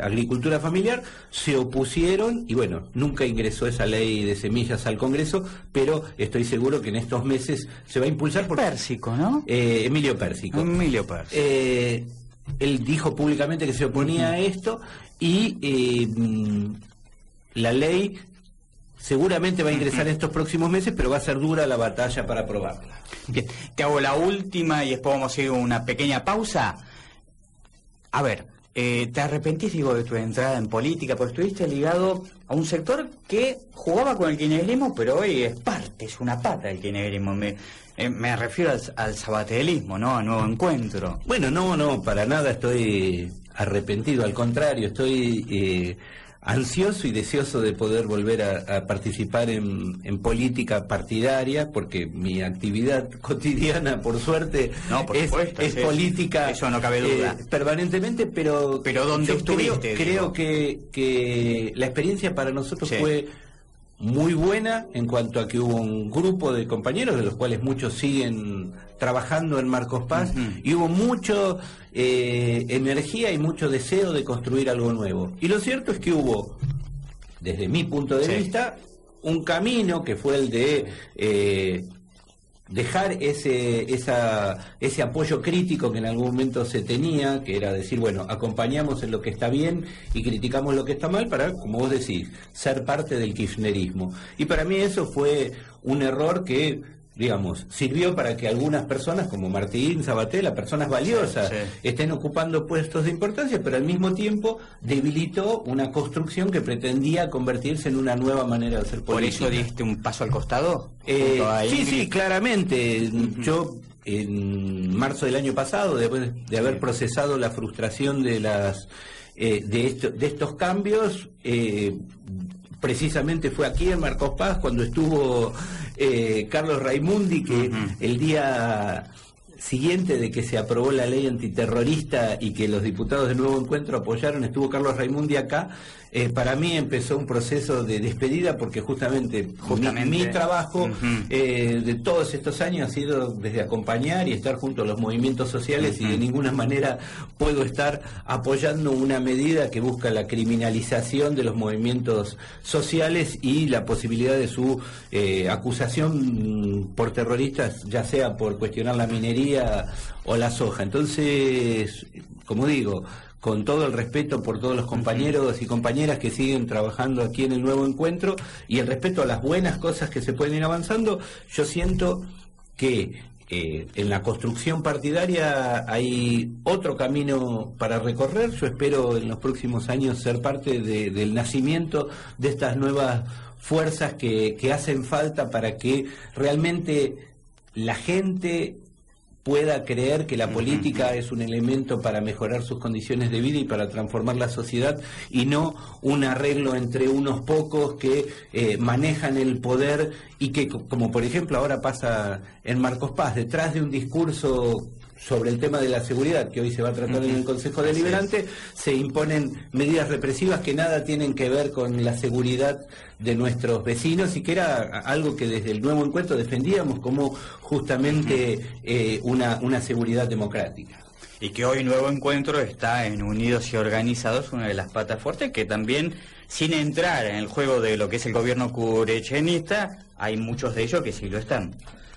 Agricultura Familiar, se opusieron y bueno, nunca ingresó esa ley de semillas al Congreso, pero estoy seguro que en estos meses se va a impulsar por Pérsico, ¿no? Emilio Pérsico. Él dijo públicamente que se oponía a esto y la ley seguramente va a ingresar en estos próximos meses, pero va a ser dura la batalla para aprobarla. Bien, te hago la última y después vamos a ir a una pequeña pausa. A ver, ¿te arrepentís, digo, de tu entrada en política? Porque estuviste ligado a un sector que jugaba con el kirchnerismo, pero hoy es una pata del kirchnerismo. Me refiero al sabaterismo, ¿no? A Nuevo Encuentro. Bueno, no, para nada estoy arrepentido, al contrario, estoy ansioso y deseoso de poder volver a participar en política partidaria, porque mi actividad cotidiana, por suerte, es política. Eso no cabe duda. Permanentemente, pero ¿dónde estuviste? Creo que la experiencia para nosotros fue muy buena, en cuanto a que hubo un grupo de compañeros, de los cuales muchos siguen trabajando en Marcos Paz, y hubo mucho energía y mucho deseo de construir algo nuevo. Y lo cierto es que hubo, desde mi punto de vista, un camino que fue el de dejar ese apoyo crítico que en algún momento se tenía, que era decir, bueno, acompañamos en lo que está bien y criticamos lo que está mal para, como vos decís, ser parte del kirchnerismo. Y para mí eso fue un error que, digamos, sirvió para que algunas personas como Martín Sabatella, personas valiosas, estén ocupando puestos de importancia, pero al mismo tiempo debilitó una construcción que pretendía convertirse en una nueva manera de hacer política. ¿Por eso diste un paso al costado? Sí, claramente. Yo, en marzo del año pasado, después de haber procesado la frustración de estos cambios, precisamente fue aquí en Marcos Paz cuando estuvo Carlos Raimundi, que el día siguiente de que se aprobó la ley antiterrorista y que los diputados de Nuevo Encuentro apoyaron, estuvo Carlos Raimundi acá. Para mí empezó un proceso de despedida porque justamente mi trabajo de todos estos años ha sido desde acompañar y estar junto a los movimientos sociales y de ninguna manera puedo estar apoyando una medida que busca la criminalización de los movimientos sociales y la posibilidad de su acusación por terroristas, ya sea por cuestionar la minería o la soja. Entonces, como digo, con todo el respeto por todos los compañeros y compañeras que siguen trabajando aquí en el Nuevo Encuentro y el respeto a las buenas cosas que se pueden ir avanzando, yo siento que en la construcción partidaria hay otro camino para recorrer. Yo espero en los próximos años ser parte del nacimiento de estas nuevas fuerzas que hacen falta para que realmente la gente pueda creer que la política es un elemento para mejorar sus condiciones de vida y para transformar la sociedad, y no un arreglo entre unos pocos que manejan el poder y que, como por ejemplo ahora pasa en Marcos Paz, detrás de un discurso sobre el tema de la seguridad que hoy se va a tratar en el Consejo Deliberante, se imponen medidas represivas que nada tienen que ver con la seguridad de nuestros vecinos y que era algo que desde el Nuevo Encuentro defendíamos como justamente una seguridad democrática. Y que hoy Nuevo Encuentro está en Unidos y Organizados, una de las patas fuertes, que también, sin entrar en el juego de lo que es el gobierno curechenista, hay muchos de ellos que sí lo están.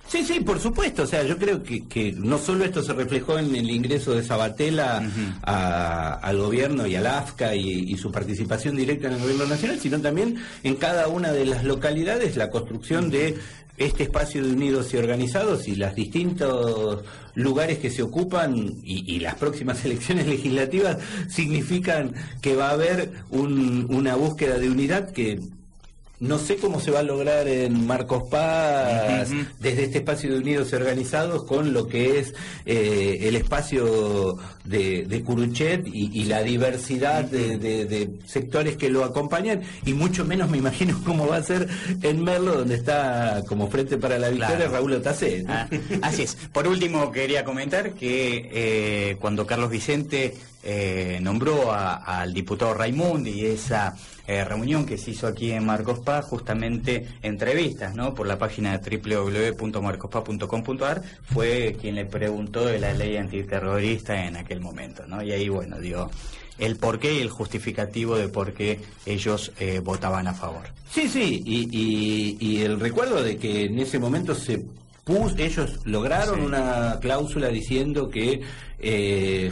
Sí, por supuesto. O sea, yo creo que no solo esto se reflejó en el ingreso de Sabatella al gobierno y al AFCA y su participación directa en el gobierno nacional, sino también en cada una de las localidades la construcción de este espacio de Unidos y Organizados y los distintos lugares que se ocupan y las próximas elecciones legislativas significan que va a haber una búsqueda de unidad que no sé cómo se va a lograr en Marcos Paz desde este espacio de Unidos y Organizados con lo que es el espacio de Curuchet y la diversidad de sectores que lo acompañan, y mucho menos me imagino cómo va a ser en Merlo, donde está como Frente para la Victoria Raúl Otacé, ¿no? Así es. Por último, quería comentar que cuando Carlos Vicente nombró al diputado Raimundi y esa reunión que se hizo aquí en Marcos Paz, justamente entrevistas, ¿no?, por la página www.marcospaz.com.ar, fue quien le preguntó de la ley antiterrorista en aquel momento, ¿no? Y ahí, bueno, dio el porqué y el justificativo de por qué ellos votaban a favor. Sí, y el recuerdo de que en ese momento ellos lograron una cláusula diciendo que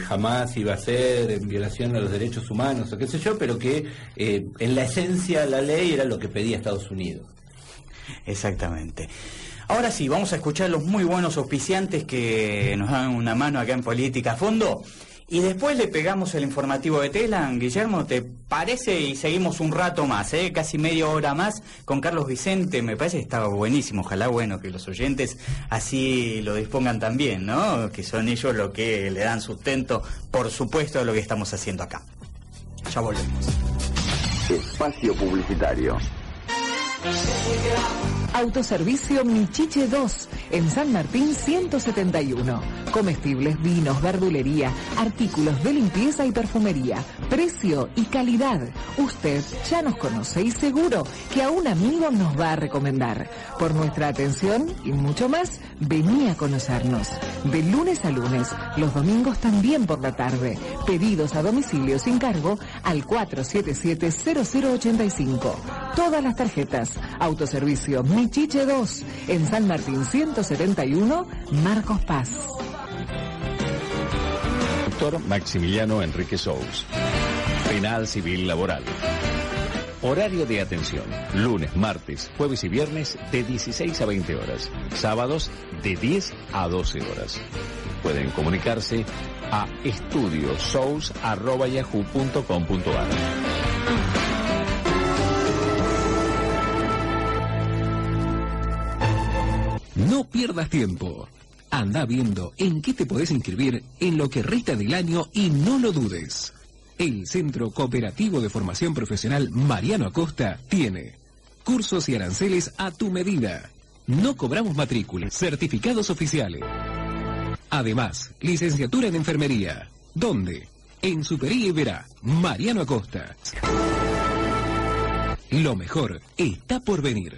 jamás iba a ser en violación a los derechos humanos o qué sé yo, pero que en la esencia la ley era lo que pedía Estados Unidos. Exactamente. Ahora sí, vamos a escuchar los muy buenos auspiciantes que nos dan una mano acá en Política a Fondo. Y después le pegamos el informativo de Telan. Guillermo, ¿te parece? Y seguimos un rato más, casi media hora más con Carlos Vicente. Me parece que estaba buenísimo. Ojalá, bueno, que los oyentes así lo dispongan también, ¿no? Que son ellos los que le dan sustento, por supuesto, a lo que estamos haciendo acá. Ya volvemos. Espacio publicitario. Autoservicio Michiche 2, en San Martín 171. Comestibles, vinos, verdulería, artículos de limpieza y perfumería, precio y calidad. Usted ya nos conoce y seguro que a un amigo nos va a recomendar. Por nuestra atención y mucho más, vení a conocernos. De lunes a lunes, los domingos también por la tarde. Pedidos a domicilio sin cargo al 477-0085. Todas las tarjetas. Autoservicio Michiche Michiche 2, en San Martín 171, Marcos Paz. Doctor Maximiliano Enrique Sous. Penal Civil Laboral. Horario de atención: lunes, martes, jueves y viernes de 16 a 20 horas. Sábados de 10 a 12 horas. Pueden comunicarse a estudiosous@yahoo.com.ar. No pierdas tiempo. Anda viendo en qué te podés inscribir en lo que resta del año y no lo dudes. El Centro Cooperativo de Formación Profesional Mariano Acosta tiene cursos y aranceles a tu medida. No cobramos matrículas, certificados oficiales. Además, licenciatura en enfermería. ¿Dónde? En Superí Iberá, Mariano Acosta. Lo mejor está por venir.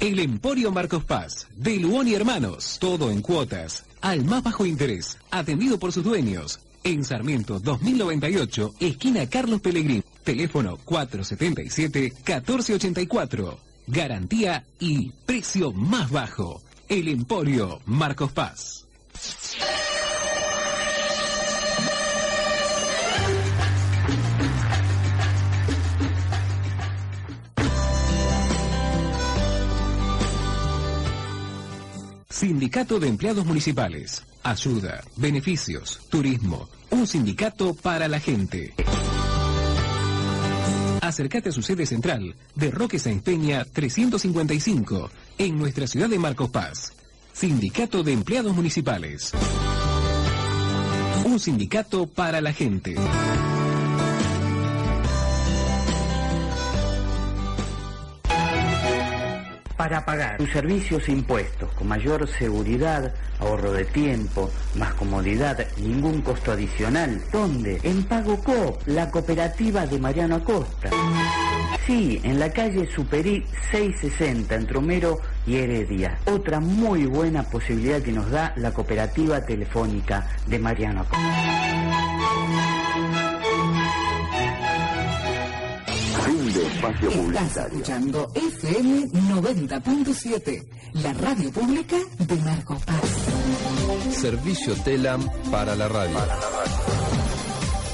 El Emporio Marcos Paz, de Luón y Hermanos, todo en cuotas, al más bajo interés, atendido por sus dueños, en Sarmiento 2098, esquina Carlos Pellegrín, teléfono 477-1484, garantía y precio más bajo. El Emporio Marcos Paz. Sindicato de Empleados Municipales. Ayuda, beneficios, turismo. Un sindicato para la gente. Acércate a su sede central de Roque Sáenz Peña 355, en nuestra ciudad de Marcos Paz. Sindicato de Empleados Municipales. Un sindicato para la gente. Para pagar tus servicios e impuestos con mayor seguridad, ahorro de tiempo, más comodidad, ningún costo adicional. ¿Dónde? En Pago Coop, la cooperativa de Mariano Acosta. Sí, en la calle Superí 660, entre Homero y Heredia. Otra muy buena posibilidad que nos da la cooperativa telefónica de Mariano Acosta. Fin de espacio Estás publicitario. escuchando FM 90.7, la radio pública de Marcos Paz. Servicio TELAM para la radio.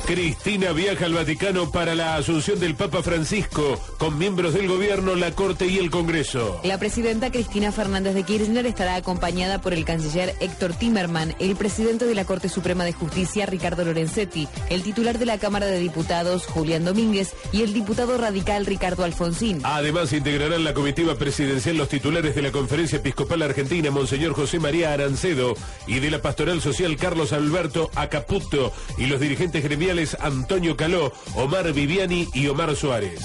Cristina viaja al Vaticano para la asunción del Papa Francisco, con miembros del gobierno, la Corte y el Congreso. La presidenta Cristina Fernández de Kirchner estará acompañada por el canciller Héctor Timerman, el presidente de la Corte Suprema de Justicia, Ricardo Lorenzetti, el titular de la Cámara de Diputados, Julián Domínguez, y el diputado radical Ricardo Alfonsín. Además, integrarán la comitiva presidencial los titulares de la Conferencia Episcopal Argentina, Monseñor José María Arancedo, y de la Pastoral Social, Carlos Alberto Acaputo, y los dirigentes gremiales Antonio Caló, Omar Viviani y Omar Suárez.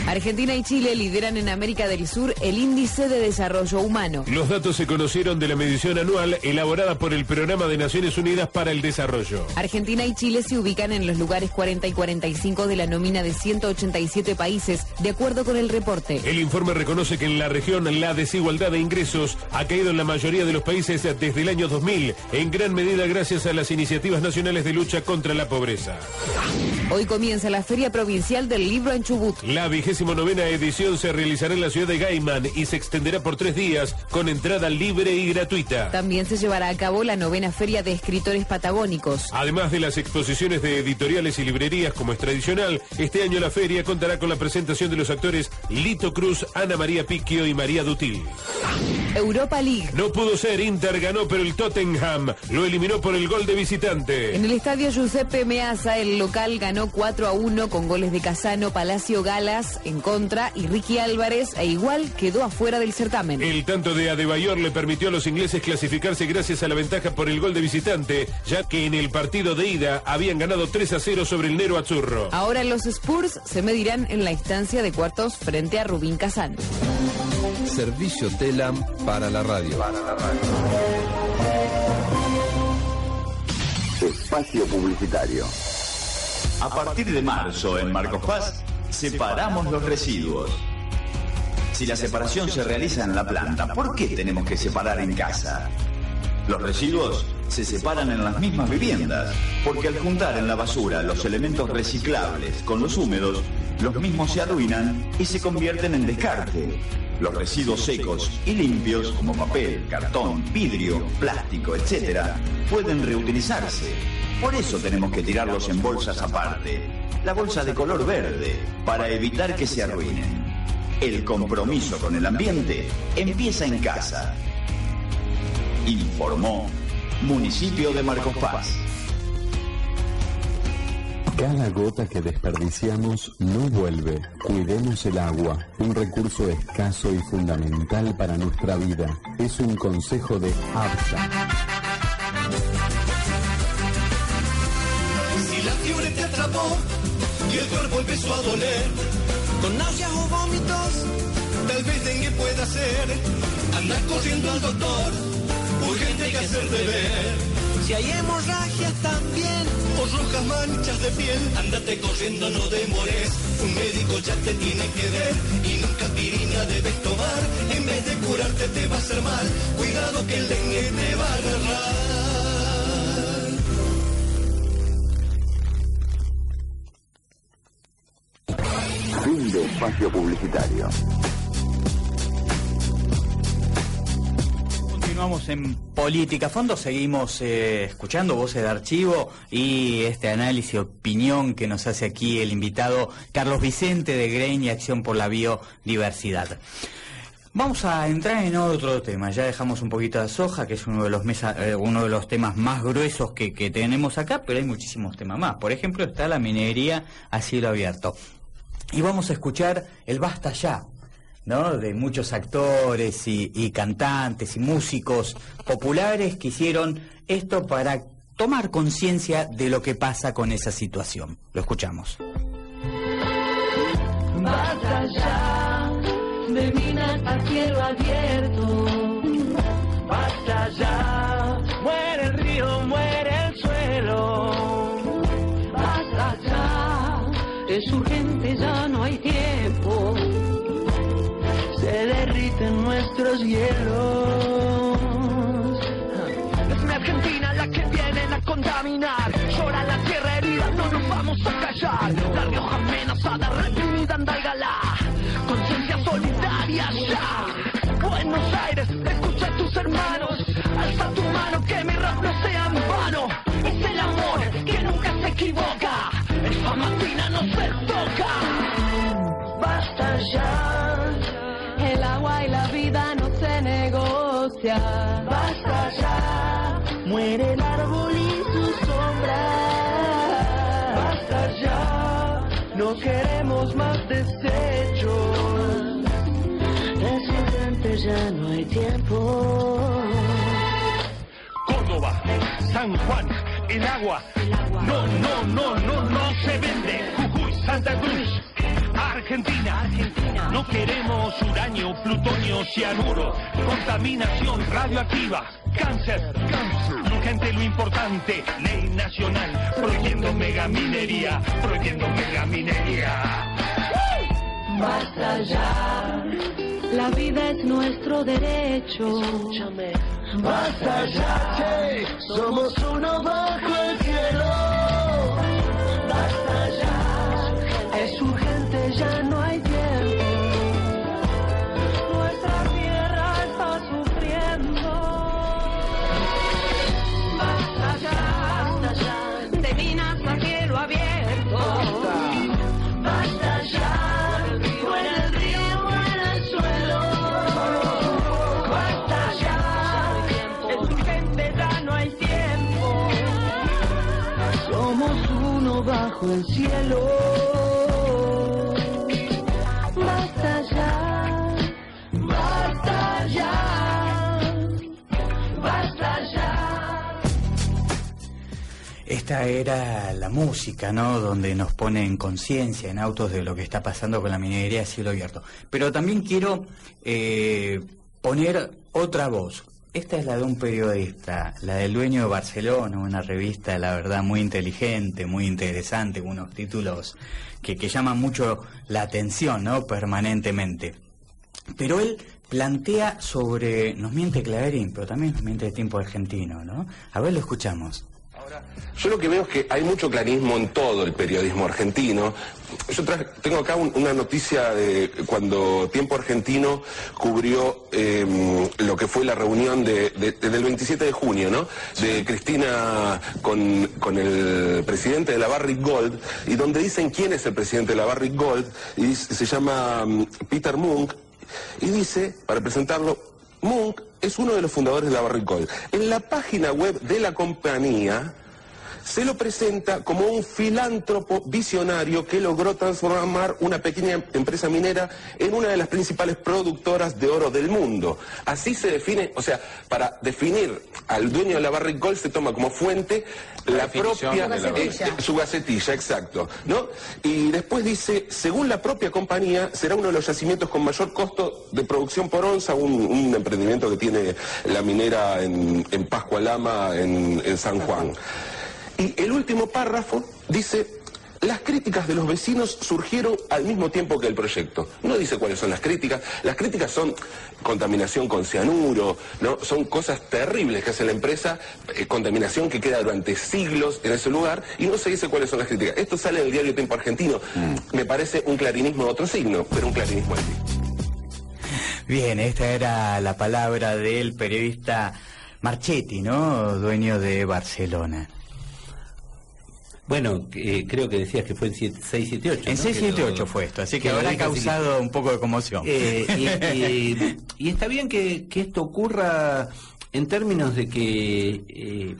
Argentina y Chile lideran en América del Sur el Índice de Desarrollo Humano. Los datos se conocieron de la medición anual elaborada por el Programa de Naciones Unidas para el Desarrollo. Argentina y Chile se ubican en los lugares 40 y 45 de la nómina de 187 países, de acuerdo con el reporte. El informe reconoce que en la región la desigualdad de ingresos ha caído en la mayoría de los países desde el año 2000, en gran medida gracias a las iniciativas nacionales de lucha contra la pobreza. Hoy comienza la Feria Provincial del Libro en Chubut. La 29ª edición se realizará en la ciudad de Gaiman y se extenderá por 3 días con entrada libre y gratuita. También se llevará a cabo la 9ª Feria de Escritores Patagónicos. Además de las exposiciones de editoriales y librerías como es tradicional, este año la feria contará con la presentación de los actores Lito Cruz, Ana María Picchio y María Dutil. Europa League. No pudo ser, Inter ganó, pero el Tottenham lo eliminó por el gol de visitante. En el estadio Giuseppe Meazza, el local ganó 4-1 con goles de Casano, Palacio, Galas en contra y Ricky Álvarez, e igual quedó afuera del certamen. El tanto de Adebayor le permitió a los ingleses clasificarse gracias a la ventaja por el gol de visitante, ya que en el partido de ida habían ganado 3-0 sobre el Nero Azzurro. Ahora los Spurs se medirán en la instancia de cuartos frente a Rubín Kazán. Servicio TELAM para la radio. Espacio publicitario. A partir de marzo en Marcos Paz, separamos los residuos. Si la separación se realiza en la planta, ¿por qué tenemos que separar en casa? Los residuos se separan en las mismas viviendas, porque al juntar en la basura los elementos reciclables con los húmedos, los mismos se arruinan y se convierten en descarte. Los residuos secos y limpios, como papel, cartón, vidrio, plástico, etc., pueden reutilizarse. Por eso tenemos que tirarlos en bolsas aparte. La bolsa de color verde, para evitar que se arruinen. El compromiso con el ambiente empieza en casa. Informó Municipio de Marcos Paz. Cada gota que desperdiciamos no vuelve. Cuidemos el agua, un recurso escaso y fundamental para nuestra vida. Es un consejo de ABSA. Si la fiebre te atrapó y el cuerpo empezó a doler, con náuseas o vómitos, tal vez dengue pueda ser. Anda corriendo al doctor, urgente hay que hacer beber. Si hay hemorragias también, o rojas manchas de piel, ándate corriendo, no demores. Un médico ya te tiene que ver, y nunca aspirina debes tomar. En vez de curarte te va a hacer mal, cuidado que el dengue te va a agarrar. Fin de espacio publicitario. Continuamos en Política a Fondo, seguimos escuchando Voces de Archivo y este análisis, opinión que nos hace aquí el invitado Carlos Vicente de Green y Acción por la Biodiversidad. Vamos a entrar en otro tema, ya dejamos un poquito de soja, que es uno de los temas más gruesos que tenemos acá, pero hay muchísimos temas más. Por ejemplo, está la minería a cielo abierto. Y vamos a escuchar el Basta Ya, ¿no?, de muchos actores y cantantes y músicos populares que hicieron esto para tomar conciencia de lo que pasa con esa situación. Lo escuchamos. Basta ya de minas a cielo abierto. Basta ya, muere el río, muere el suelo. Basta ya, es urgente, ya no hay tiempo. Se derriten nuestros hielos. Es mi Argentina la que vienen a contaminar. Llora la tierra herida, no nos vamos a callar. La Rioja amenazada, reprimida, Andalgalá. Conciencia solidaria ya. Buenos Aires, escucha a tus hermanos. Alza tu mano, que mi rap no sea en vano. Es el amor que nunca se equivoca. El Famatina no se toca. Basta ya. El agua y la vida no se negocia. Basta ya. Muere el árbol y su sombra. Basta ya. No queremos más desechos. Es urgente, ya no hay tiempo. Córdoba, San Juan, el agua. No se vende. Jujuy, Santa Cruz. Argentina, no queremos uranio, plutonio, cianuro, contaminación radioactiva, cáncer, urgente lo importante, ley nacional, prohibiendo megaminería. Basta ya, la vida es nuestro derecho. Escúchame. Basta ya, che, somos uno bajo el cielo. Basta ya, es urgente, ya no hay tiempo. Nuestra tierra está sufriendo. Basta ya, de minas a cielo abierto. Basta ya, muere el río, muere el suelo. Basta ya, es urgente, ya no hay tiempo. Somos uno bajo el cielo. Basta ya, basta ya, basta ya. Esta era la música, ¿no?, donde nos pone en conciencia, en autos, de lo que está pasando con la minería a cielo abierto. Pero también quiero poner otra voz. Esta es la de un periodista, la del dueño de Barcelona, una revista, la verdad, muy inteligente, muy interesante, con unos títulos que llaman mucho la atención, ¿no?, permanentemente. pero él plantea sobre, nos miente Clarín, pero también nos miente el Tiempo Argentino, ¿no? A ver, lo escuchamos. Yo lo que veo es que hay mucho clarismo en todo el periodismo argentino. Yo tengo acá una noticia de cuando Tiempo Argentino cubrió lo que fue la reunión del 27 de junio, ¿no? De Cristina con el presidente de la Barrick Gold, y donde dicen quién es el presidente de la Barrick Gold, y se llama Peter Munk, y dice, para presentarlo, Munk es uno de los fundadores de la Barrick Gold. En la página web de la compañía se lo presenta como un filántropo visionario que logró transformar una pequeña empresa minera en una de las principales productoras de oro del mundo. Así se define, o sea, para definir al dueño de la Barrick Gold se toma como fuente la propia su gacetilla, exacto, ¿no? Y después dice, según la propia compañía, será uno de los yacimientos con mayor costo de producción por onza, un emprendimiento que tiene la minera en Pascualama, en San Juan. Y el último párrafo dice, las críticas de los vecinos surgieron al mismo tiempo que el proyecto. No dice cuáles son las críticas son contaminación con cianuro, ¿no? Son cosas terribles que hace la empresa, contaminación que queda durante siglos en ese lugar, y no se dice cuáles son las críticas. Esto sale del diario Tiempo Argentino. Me parece un clarinismo de otro signo, pero un clarinismo así. Bien, esta era la palabra del periodista Marchetti, ¿no? Dueño de Barcelona. Bueno, creo que decías que fue en 678. En 678 fue esto, así que habrá causado un poco de conmoción. Y está bien que esto ocurra en términos de que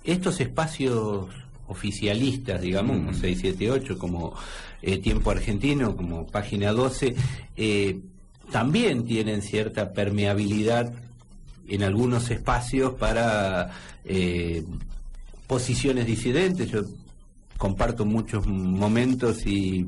estos espacios oficialistas, digamos, como 678, como Tiempo Argentino, como Página 12, también tienen cierta permeabilidad en algunos espacios para posiciones disidentes. Yo comparto muchos momentos y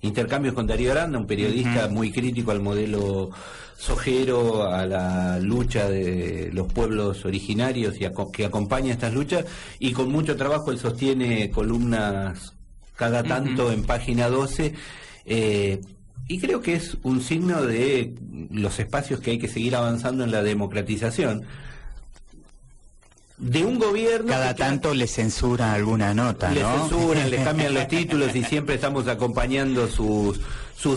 intercambios con Darío Aranda, un periodista muy crítico al modelo sojero, a la lucha de los pueblos originarios y que acompaña estas luchas, y con mucho trabajo él sostiene columnas cada tanto en Página 12, y creo que es un signo de los espacios que hay que seguir avanzando en la democratización de un gobierno. Cada tanto le censuran alguna nota, ¿no? Le censuran, le cambian los títulos y siempre estamos acompañando sus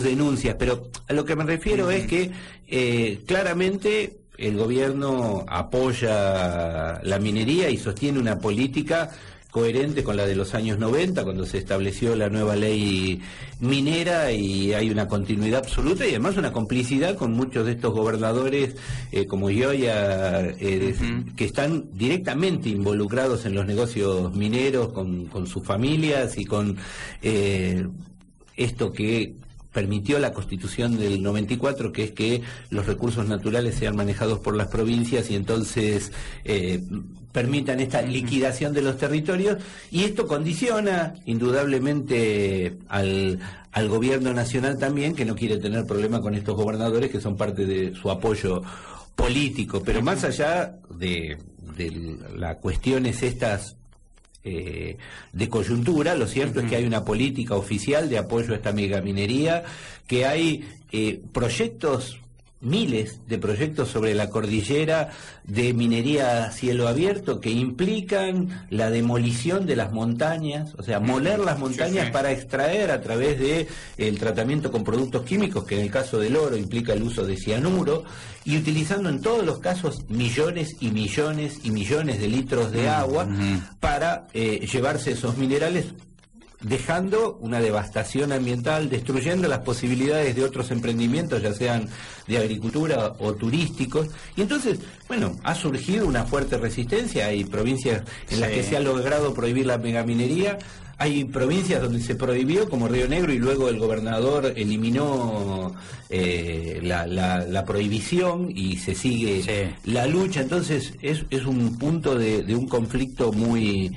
denuncias, pero a lo que me refiero es que claramente el gobierno apoya la minería y sostiene una política coherente con la de los años 90, cuando se estableció la nueva ley minera, y hay una continuidad absoluta y además una complicidad con muchos de estos gobernadores como Gioia, que están directamente involucrados en los negocios mineros con sus familias y con esto que permitió la Constitución del 94, que es que los recursos naturales sean manejados por las provincias y entonces permitan esta liquidación de los territorios, y esto condiciona indudablemente al gobierno nacional también, que no quiere tener problema con estos gobernadores que son parte de su apoyo político. Pero más allá de las cuestiones estas de coyuntura, lo cierto es que hay una política oficial de apoyo a esta megaminería, que hay proyectos, miles de proyectos sobre la cordillera de minería a cielo abierto que implican la demolición de las montañas, o sea, moler las montañas para extraer a través de el tratamiento con productos químicos, que en el caso del oro implica el uso de cianuro, y utilizando en todos los casos millones y millones y millones de litros de agua para llevarse esos minerales, dejando una devastación ambiental, destruyendo las posibilidades de otros emprendimientos, ya sean de agricultura o turísticos. Y entonces, bueno, ha surgido una fuerte resistencia. Hay provincias en las que se ha logrado prohibir la megaminería, hay provincias donde se prohibió, como Río Negro, y luego el gobernador eliminó la prohibición y se sigue la lucha. Entonces es un punto de un conflicto muy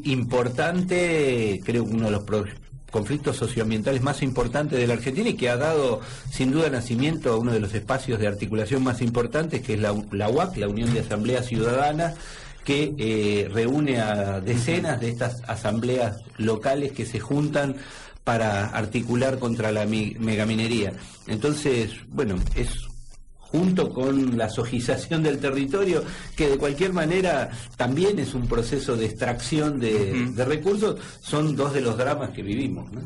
importante, creo que uno de los conflictos socioambientales más importantes de la Argentina, y que ha dado sin duda nacimiento a uno de los espacios de articulación más importantes, que es la UAC, la Unión de Asambleas Ciudadanas, que reúne a decenas de estas asambleas locales que se juntan para articular contra la megaminería. Entonces, bueno, es junto con la sojización del territorio, que de cualquier manera también es un proceso de extracción de recursos, son dos de los dramas que vivimos, ¿no?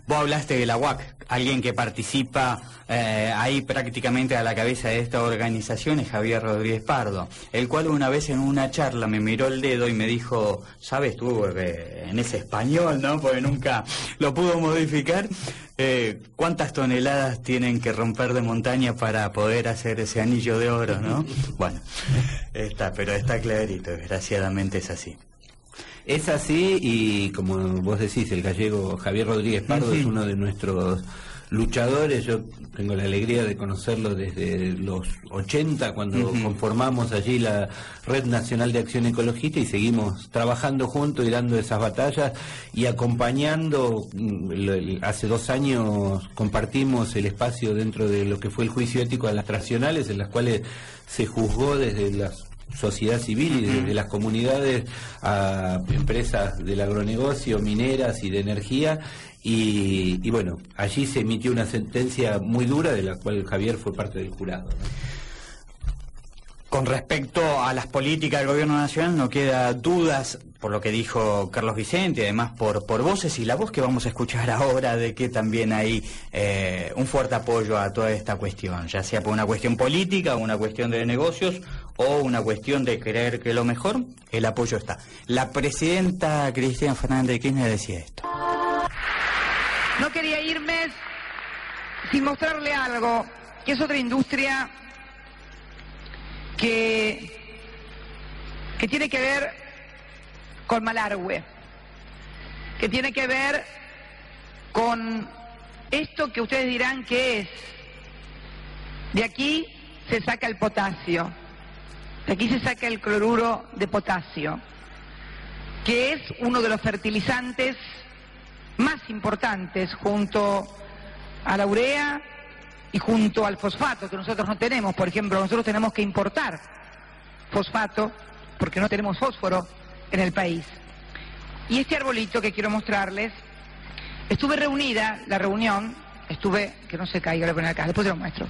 Vos hablaste de la UAC, alguien que participa ahí prácticamente a la cabeza de esta organización es Javier Rodríguez Pardo, el cual una vez en una charla me miró el dedo y me dijo, ¿sabes tú en ese español, no? Porque nunca lo pudo modificar. ¿Cuántas toneladas tienen que romper de montaña para poder hacer ese anillo de oro, no? Bueno, pero está clarito, desgraciadamente es así. Es así y como vos decís, el gallego Javier Rodríguez Pardo es uno de nuestros luchadores. Yo tengo la alegría de conocerlo desde los 80, cuando conformamos allí la Red Nacional de Acción Ecologista, y seguimos trabajando juntos y dando esas batallas y acompañando. Hace 2 años compartimos el espacio dentro de lo que fue el juicio ético a las transnacionales, en las cuales se juzgó desde la sociedad civil y desde las comunidades a empresas del agronegocio, mineras y de energía. Y bueno, allí se emitió una sentencia muy dura, de la cual Javier fue parte del jurado, ¿no? Con respecto a las políticas del gobierno nacional, no queda dudas por lo que dijo Carlos Vicente, además por voces y la voz que vamos a escuchar ahora, de que también hay un fuerte apoyo a toda esta cuestión, ya sea por una cuestión política, una cuestión de negocios o una cuestión de creer que lo mejor, el apoyo está. La presidenta Cristina Fernández de Kirchner decía esto. No quería irme sin mostrarle algo, que es otra industria que tiene que ver con Malargüe, que tiene que ver con esto que ustedes dirán que es. De aquí se saca el potasio, de aquí se saca el cloruro de potasio, que es uno de los fertilizantes más importantes junto a la urea y junto al fosfato, que nosotros no tenemos. Por ejemplo, nosotros tenemos que importar fosfato porque no tenemos fósforo en el país. Y este arbolito que quiero mostrarles, estuve reunida, que no se caiga, lo voy a poner acá, después te lo muestro,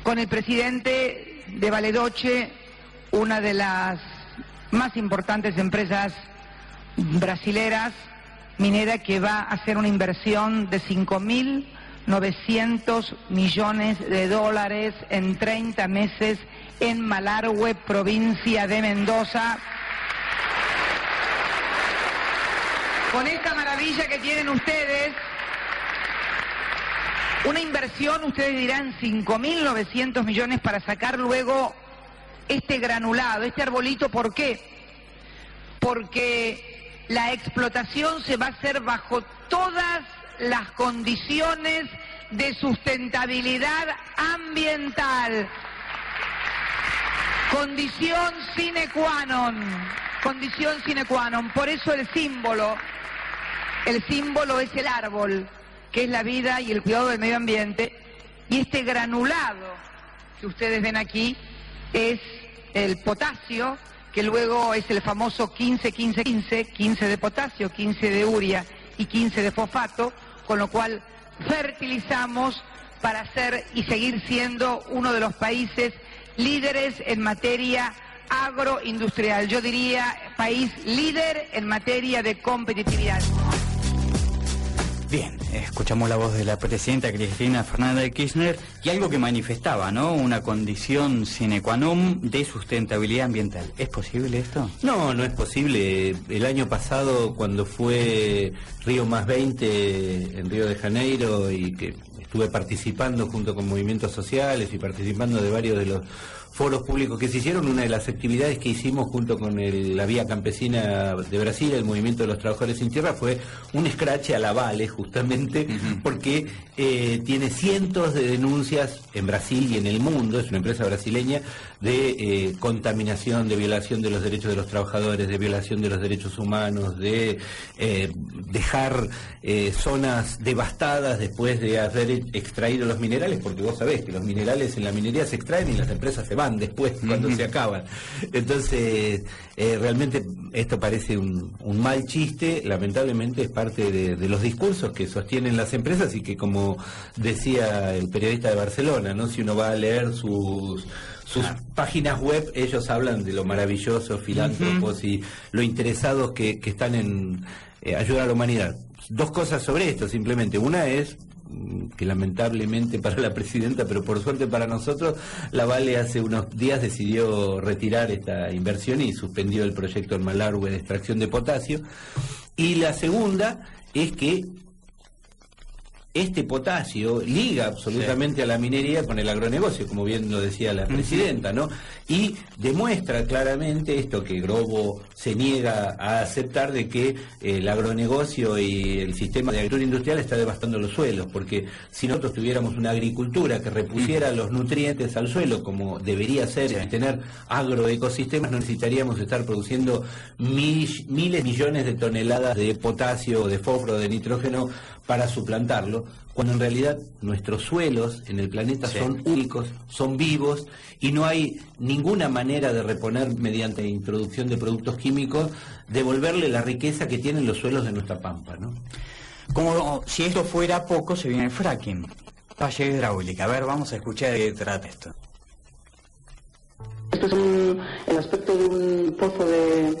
con el presidente de Baledoche, una de las más importantes empresas brasileras, minera, que va a hacer una inversión de 5.900 millones de dólares en 30 meses en Malargüe, provincia de Mendoza. Con esta maravilla que tienen ustedes, una inversión, ustedes dirán, 5.900 millones para sacar luego este granulado, este arbolito. ¿Por qué? Porque la explotación se va a hacer bajo todas las condiciones de sustentabilidad ambiental. Condición sine qua non. Condición sine qua non. Por eso el símbolo es el árbol, que es la vida y el cuidado del medio ambiente. Y este granulado que ustedes ven aquí es el potasio, que luego es el famoso 15-15-15, 15 de potasio, 15 de urea y 15 de fosfato, con lo cual fertilizamos para ser y seguir siendo uno de los países líderes en materia agroindustrial. Yo diría país líder en materia de competitividad. Bien, escuchamos la voz de la presidenta Cristina Fernández de Kirchner y algo que manifestaba, ¿no? Una condición sine qua non de sustentabilidad ambiental. ¿Es posible esto? No, no es posible. El año pasado, cuando fue Río Más 20 en Río de Janeiro, y que estuve participando junto con movimientos sociales y participando de varios de los foros públicos que se hicieron, una de las actividades que hicimos junto con la Vía Campesina de Brasil, el Movimiento de los Trabajadores sin Tierra, fue un escrache a la Vale, justamente porque tiene cientos de denuncias en Brasil y en el mundo, es una empresa brasileña, de contaminación, de violación de los derechos de los trabajadores, de violación de los derechos humanos, de dejar zonas devastadas después de haber extraído los minerales, porque vos sabés que los minerales en la minería se extraen y las empresas se van después cuando se acaban. Entonces, realmente esto parece un mal chiste, lamentablemente es parte de los discursos que sostienen las empresas y que, como decía el periodista de Barcelona, ¿no? Si uno va a leer sus páginas web, ellos hablan de lo maravillosos, filántropos y lo interesados que están en ayudar a la humanidad. Dos cosas sobre esto, simplemente. Una es que lamentablemente para la presidenta, pero por suerte para nosotros, la Vale hace unos días decidió retirar esta inversión y suspendió el proyecto en Malargüe de extracción de potasio. Y la segunda es que este potasio liga absolutamente a la minería con el agronegocio, como bien lo decía la presidenta, ¿no? Y demuestra claramente esto que Grobo se niega a aceptar, de que el agronegocio y el sistema de agricultura industrial está devastando los suelos, porque si nosotros tuviéramos una agricultura que repusiera los nutrientes al suelo como debería ser, y tener agroecosistemas, no necesitaríamos estar produciendo miles, millones de toneladas de potasio, de fósforo, de nitrógeno para suplantarlo, cuando en realidad nuestros suelos en el planeta son únicos, son vivos, y no hay ninguna manera de reponer mediante introducción de productos químicos, devolverle la riqueza que tienen los suelos de nuestra pampa, ¿no? Como si esto fuera poco, se viene el fracking, falla hidráulica. A ver, vamos a escuchar de qué trata esto. Esto es el aspecto de un pozo de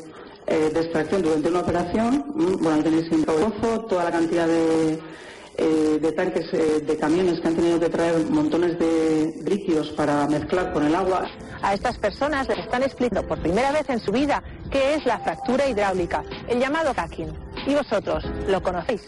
extracción durante una operación. Bueno, ahí tenéis un pozo, toda la cantidad de tanques, de camiones que han tenido que traer montones de líquidos para mezclar con el agua. A estas personas les están explicando por primera vez en su vida qué es la fractura hidráulica, el llamado fracking. Y vosotros, ¿lo conocéis?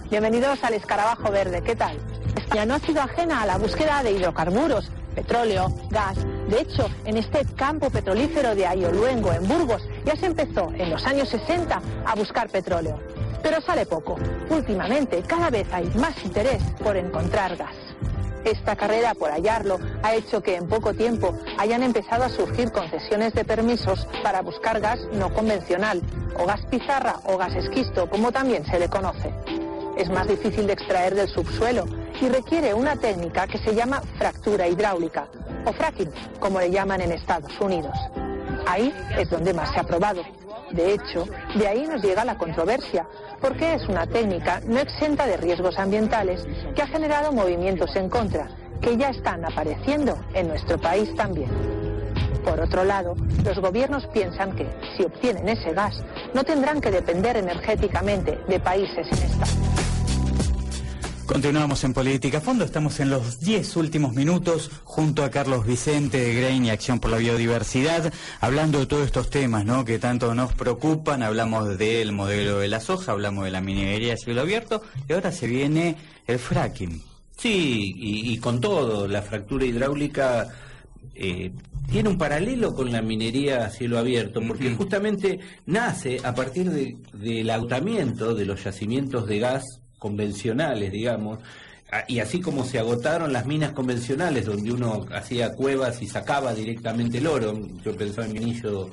Bienvenidos al Escarabajo Verde, ¿qué tal? España no ha sido ajena a la búsqueda de hidrocarburos, petróleo, gas. De hecho, en este campo petrolífero de Ayoluengo, en Burgos, ya se empezó en los años 60 a buscar petróleo. Pero sale poco. Últimamente, cada vez hay más interés por encontrar gas. Esta carrera por hallarlo ha hecho que en poco tiempo hayan empezado a surgir concesiones de permisos para buscar gas no convencional, o gas pizarra o gas esquisto, como también se le conoce. Es más difícil de extraer del subsuelo y requiere una técnica que se llama fractura hidráulica, o fracking, como le llaman en Estados Unidos. Ahí es donde más se ha probado. De hecho, de ahí nos llega la controversia, porque es una técnica no exenta de riesgos ambientales que ha generado movimientos en contra, que ya están apareciendo en nuestro país también. Por otro lado, los gobiernos piensan que, si obtienen ese gas, no tendrán que depender energéticamente de países en estado. Continuamos en Política a Fondo, estamos en los 10 últimos minutos junto a Carlos Vicente de GRAIN y Acción por la Biodiversidad, hablando de todos estos temas, ¿no?, que tanto nos preocupan. Hablamos del modelo de la soja, hablamos de la minería a cielo abierto, y ahora se viene el fracking. Sí, y con todo, la fractura hidráulica tiene un paralelo con la minería a cielo abierto, porque justamente nace a partir del agotamiento de los yacimientos de gas convencionales, digamos, y así como se agotaron las minas convencionales donde uno hacía cuevas y sacaba directamente el oro. Yo pensaba en mi anillo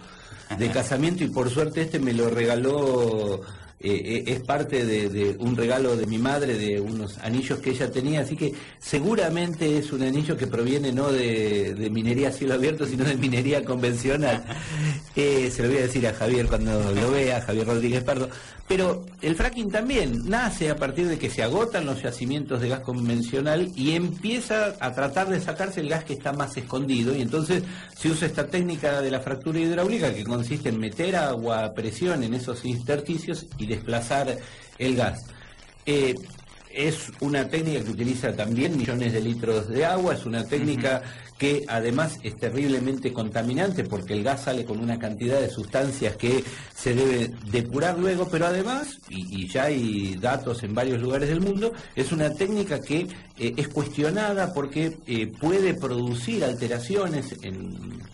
de casamiento y por suerte este me lo regaló, es parte de un regalo de mi madre, de unos anillos que ella tenía, así que seguramente es un anillo que proviene no de minería a cielo abierto, sino de minería convencional. Se lo voy a decir a Javier cuando lo vea, Javier Rodríguez Pardo. Pero el fracking también nace a partir de que se agotan los yacimientos de gas convencional y empieza a tratar de sacarse el gas que está más escondido, y entonces se usa esta técnica de la fractura hidráulica, que consiste en meter agua a presión en esos intersticios y desplazar el gas. Es una técnica que utiliza también millones de litros de agua, es una técnica que además es terriblemente contaminante porque el gas sale con una cantidad de sustancias que se debe depurar luego, pero además, y ya hay datos en varios lugares del mundo, es una técnica que es cuestionada porque puede producir alteraciones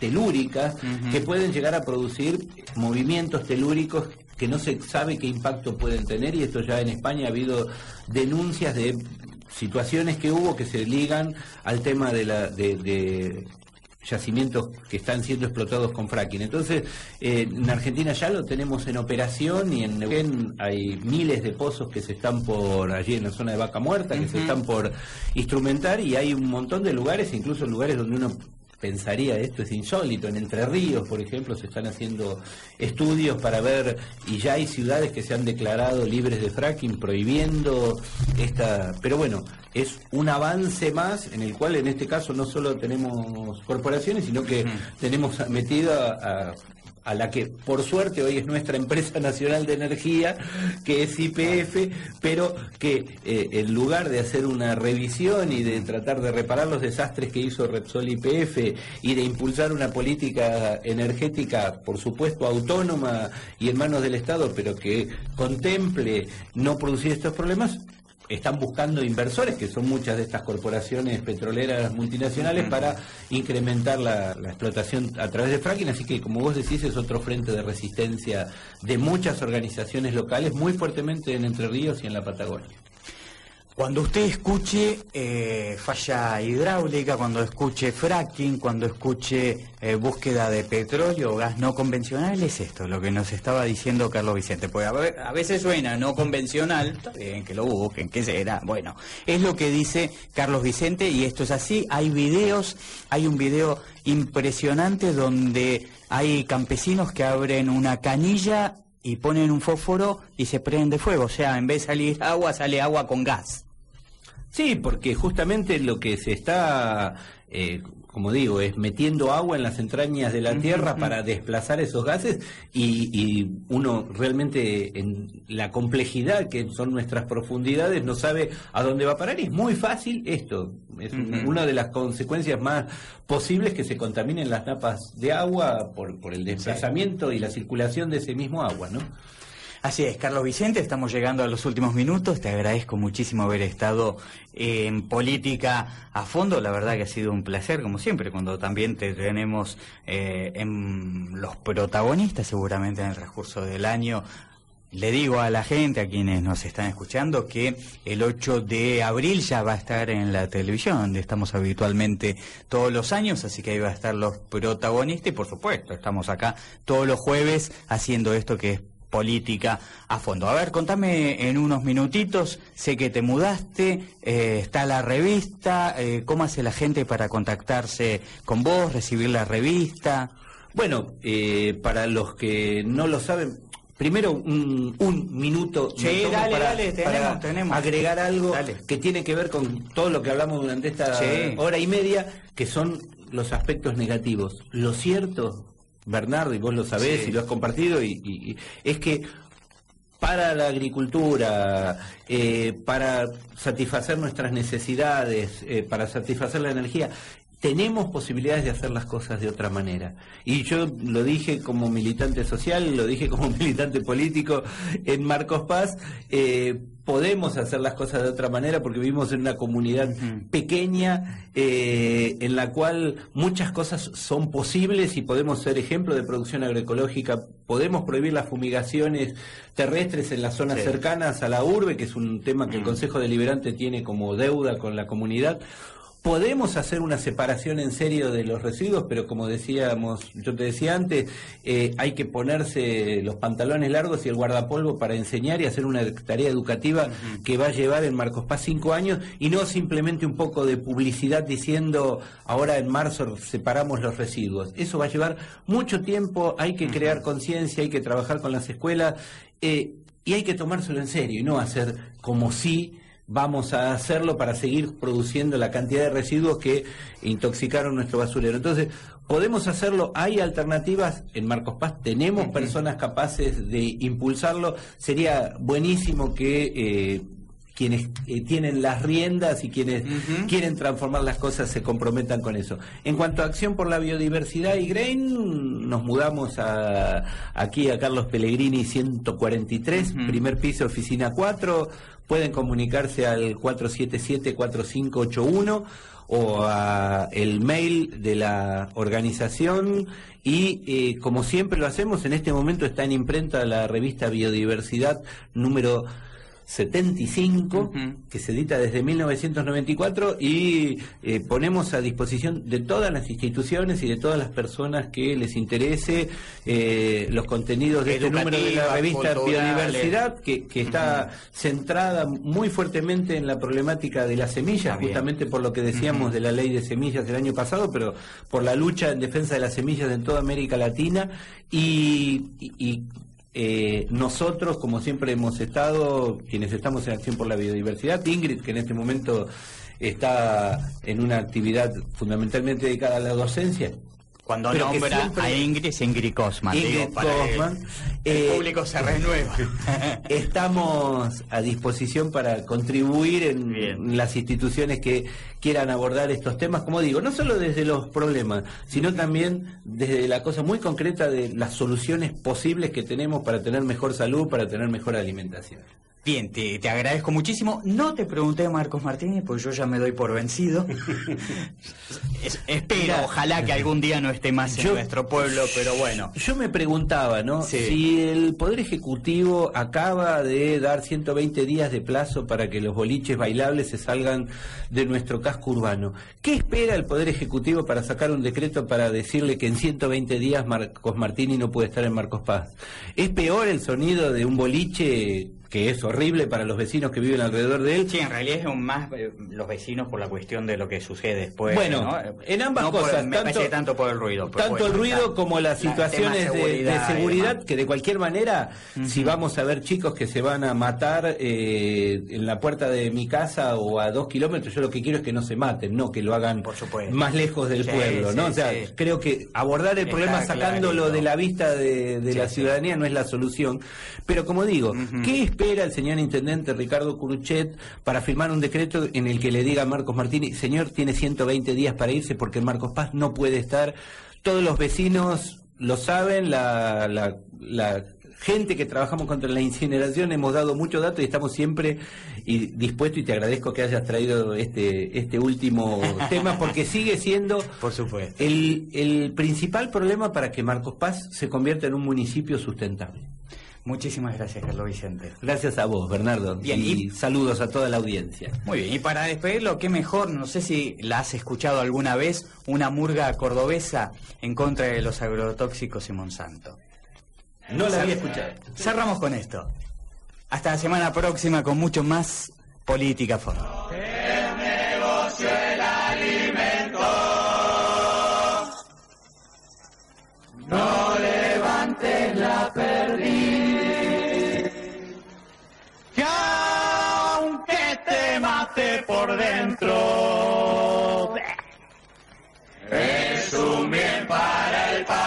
telúricas que pueden llegar a producir movimientos telúricos que no se sabe qué impacto pueden tener, y esto ya en España ha habido denuncias de situaciones que hubo que se ligan al tema de yacimientos que están siendo explotados con fracking. Entonces, en Argentina ya lo tenemos en operación, y en Neuquén hay miles de pozos que se están por allí en la zona de Vaca Muerta, que se están por instrumentar, y hay un montón de lugares, incluso lugares donde uno pensaría esto es insólito. En Entre Ríos, por ejemplo, se están haciendo estudios para ver, y ya hay ciudades que se han declarado libres de fracking, prohibiendo esta... Pero bueno, es un avance más en el cual en este caso no solo tenemos corporaciones, sino que tenemos metido a la que por suerte hoy es nuestra empresa nacional de energía, que es YPF, pero que en lugar de hacer una revisión y de tratar de reparar los desastres que hizo Repsol YPF y de impulsar una política energética, por supuesto, autónoma y en manos del Estado, pero que contemple no producir estos problemas, están buscando inversores, que son muchas de estas corporaciones petroleras multinacionales, para incrementar la explotación a través de fracking. Así que, como vos decís, es otro frente de resistencia de muchas organizaciones locales, muy fuertemente en Entre Ríos y en la Patagonia. Cuando usted escuche falla hidráulica, cuando escuche fracking, cuando escuche búsqueda de petróleo o gas no convencional, es esto lo que nos estaba diciendo Carlos Vicente. Pues a veces suena no convencional, está bien que lo busquen, ¿qué será? Bueno, es lo que dice Carlos Vicente, y esto es así. Hay videos, hay un video impresionante donde hay campesinos que abren una canilla y ponen un fósforo y se prende fuego. O sea, en vez de salir agua, sale agua con gas. Sí, porque justamente lo que se está, como digo, es metiendo agua en las entrañas de la tierra para desplazar esos gases, y uno realmente en la complejidad que son nuestras profundidades no sabe a dónde va a parar, y es muy fácil esto. Es una de las consecuencias más posibles, que se contaminen las napas de agua por el desplazamiento y la circulación de ese mismo agua, ¿no? Así es, Carlos Vicente, estamos llegando a los últimos minutos. Te agradezco muchísimo haber estado en política a fondo. La verdad que ha sido un placer, como siempre, cuando también te tenemos en los protagonistas, seguramente en el transcurso del año. Le digo a la gente, a quienes nos están escuchando, que el 8 de abril ya va a estar en la televisión, donde estamos habitualmente todos los años, así que ahí va a estar los protagonistas, y por supuesto, estamos acá todos los jueves haciendo esto que es política a fondo. A ver, contame en unos minutitos, sé que te mudaste, está la revista, ¿cómo hace la gente para contactarse con vos, recibir la revista? Bueno, para los que no lo saben, primero un minuto tenemos. Agregar algo que tiene que ver con todo lo que hablamos durante esta hora y media, que son los aspectos negativos. Lo cierto, Bernardo, y vos lo sabés y lo has compartido, y es que para la agricultura, para satisfacer nuestras necesidades, para satisfacer la energía, tenemos posibilidades de hacer las cosas de otra manera. Y yo lo dije como militante social, lo dije como militante político en Marcos Paz, podemos hacer las cosas de otra manera porque vivimos en una comunidad pequeña en la cual muchas cosas son posibles y podemos ser ejemplo de producción agroecológica. Podemos prohibir las fumigaciones terrestres en las zonas cercanas a la urbe, que es un tema que el Consejo Deliberante tiene como deuda con la comunidad. Podemos hacer una separación en serio de los residuos, pero como decíamos, yo te decía antes, hay que ponerse los pantalones largos y el guardapolvo para enseñar y hacer una tarea educativa que va a llevar en Marcos Paz 5 años, y no simplemente un poco de publicidad diciendo ahora en marzo separamos los residuos. Eso va a llevar mucho tiempo, hay que crear conciencia, hay que trabajar con las escuelas, y hay que tomárselo en serio y no hacer como si vamos a hacerlo para seguir produciendo la cantidad de residuos que intoxicaron nuestro basurero. Entonces, podemos hacerlo, hay alternativas en Marcos Paz, tenemos personas capaces de impulsarlo. Sería buenísimo que quienes tienen las riendas y quienes quieren transformar las cosas se comprometan con eso. En cuanto a Acción por la Biodiversidad y GRAIN, nos mudamos aquí a Carlos Pellegrini 143, primer piso, oficina 4. Pueden comunicarse al 477-4581 o a el mail de la organización, y como siempre lo hacemos, en este momento está en imprenta la revista Biodiversidad número 75, que se edita desde 1994 y ponemos a disposición de todas las instituciones y de todas las personas que les interese los contenidos de este número de la revista Biodiversidad, que está centrada muy fuertemente en la problemática de las semillas, justamente por lo que decíamos de la ley de semillas del año pasado, pero por la lucha en defensa de las semillas en toda América Latina y nosotros, como siempre hemos estado, quienes estamos en Acción por la Biodiversidad, Ingrid, que en este momento está en una actividad fundamentalmente dedicada a la docencia. Cuando nombra siempre... a Ingrid Kosman. Ingrid Kosman. El público se renueva. Estamos a disposición para contribuir en las instituciones que quieran abordar estos temas, como digo, no solo desde los problemas, sino también desde la cosa muy concreta de las soluciones posibles que tenemos para tener mejor salud, para tener mejor alimentación. Bien, te agradezco muchísimo. No te pregunté a Marcos Martínez, porque yo ya me doy por vencido. Espero, ojalá que algún día no esté más en nuestro pueblo, pero bueno. Yo me preguntaba, ¿no? Sí. Si el Poder Ejecutivo acaba de dar 120 días de plazo para que los boliches bailables se salgan de nuestro casco urbano, ¿qué espera el Poder Ejecutivo para sacar un decreto para decirle que en 120 días Marcos Martínez no puede estar en Marcos Paz? ¿Es peor el sonido de un boliche que es horrible para los vecinos que viven alrededor de él? Sí, en realidad es aún más los vecinos por la cuestión de lo que sucede después. Bueno, ¿no? En ambas cosas. Me parece tanto por el ruido. Tanto el ruido como las situaciones de seguridad, que de cualquier manera, si vamos a ver chicos que se van a matar en la puerta de mi casa o a 2 kilómetros, yo lo que quiero es que no se maten, no que lo hagan más lejos del pueblo, ¿no? O sea, creo que abordar el problema sacándolo de la vista de la ciudadanía no es la solución. Pero como digo, ¿qué espera el señor intendente Ricardo Curuchet para firmar un decreto en el que le diga a Marcos Martínez, señor, tiene 120 días para irse porque en Marcos Paz no puede estar? Todos los vecinos lo saben, la gente que trabajamos contra la incineración hemos dado muchos datos y estamos siempre dispuestos, y te agradezco que hayas traído este último tema, porque sigue siendo, por supuesto, el principal problema para que Marcos Paz se convierta en un municipio sustentable. Muchísimas gracias, Carlos Vicente. Gracias a vos, Bernardo. Bien, y saludos a toda la audiencia. Muy bien, y para despedirlo, qué mejor, no sé si la has escuchado alguna vez, una murga cordobesa en contra de los agrotóxicos y Monsanto. No la había escuchado. Cerramos con esto. Hasta la semana próxima con mucho más Política Forum. El negocio, el alimento. No levantes la perdiz. Que aunque te mate por dentro, es un bien para el país.